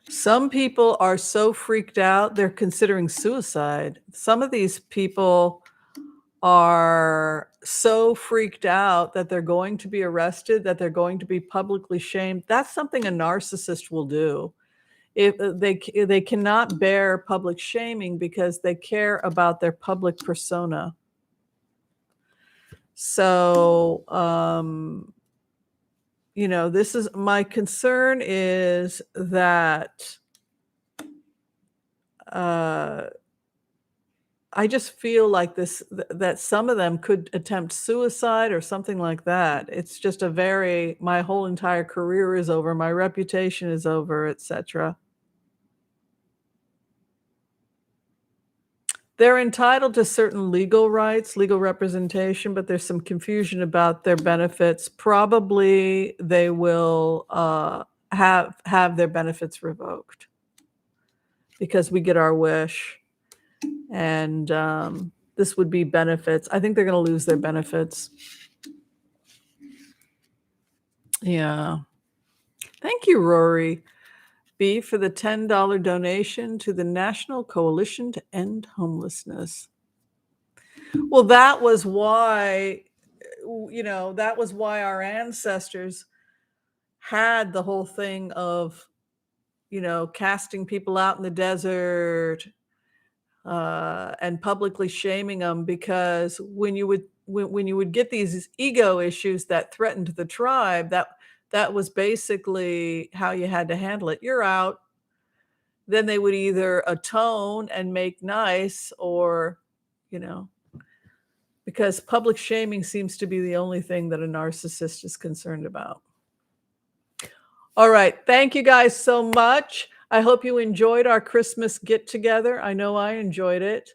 Some people are so freaked out, they're considering suicide. Some of these people are so freaked out that they're going to be arrested, that they're going to be publicly shamed. That's something a narcissist will do. If they cannot bear public shaming because they care about their public persona. So, you know, this is my concern is that I just feel like that some of them could attempt suicide or something like that. It's just my whole entire career is over, my reputation is over, etc. They're entitled to certain legal rights, legal representation, but there's some confusion about their benefits. Probably they will have their benefits revoked because we get our wish. And this would be benefits. I think they're going to lose their benefits. Yeah. Thank you, Rory B, for the $10 donation to the National Coalition to End Homelessness. Well, that was why, that was why our ancestors had the whole thing of, casting people out in the desert, and publicly shaming them, because when you would get these ego issues that threatened the tribe, that was basically how you had to handle it. You're out. Then they would either atone and make nice, or, because public shaming seems to be the only thing that a narcissist is concerned about. All right. Thank you guys so much. I hope you enjoyed our Christmas get together. I know I enjoyed it.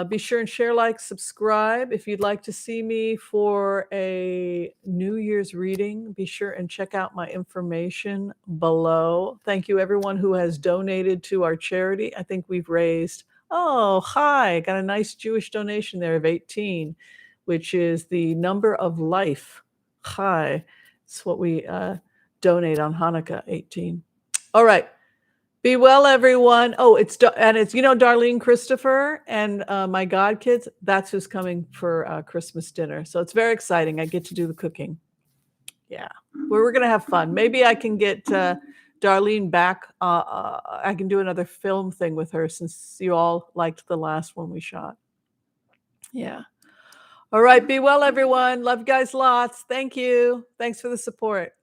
Be sure and share, like, subscribe. If you'd like to see me for a New Year's reading, be sure and check out my information below. Thank you, everyone who has donated to our charity. I think we've raised, hi, got a nice Jewish donation there of 18, which is the number of life. Hi, it's what we donate on Hanukkah, 18. All right. Be well, everyone. Oh, it's Darlene Christopher and my godkids. That's who's coming for Christmas dinner. So it's very exciting. I get to do the cooking. Yeah, we're gonna have fun. Maybe I can get Darlene back. I can do another film thing with her since you all liked the last one we shot. Yeah. All right. Be well, everyone. Love you guys lots. Thank you. Thanks for the support.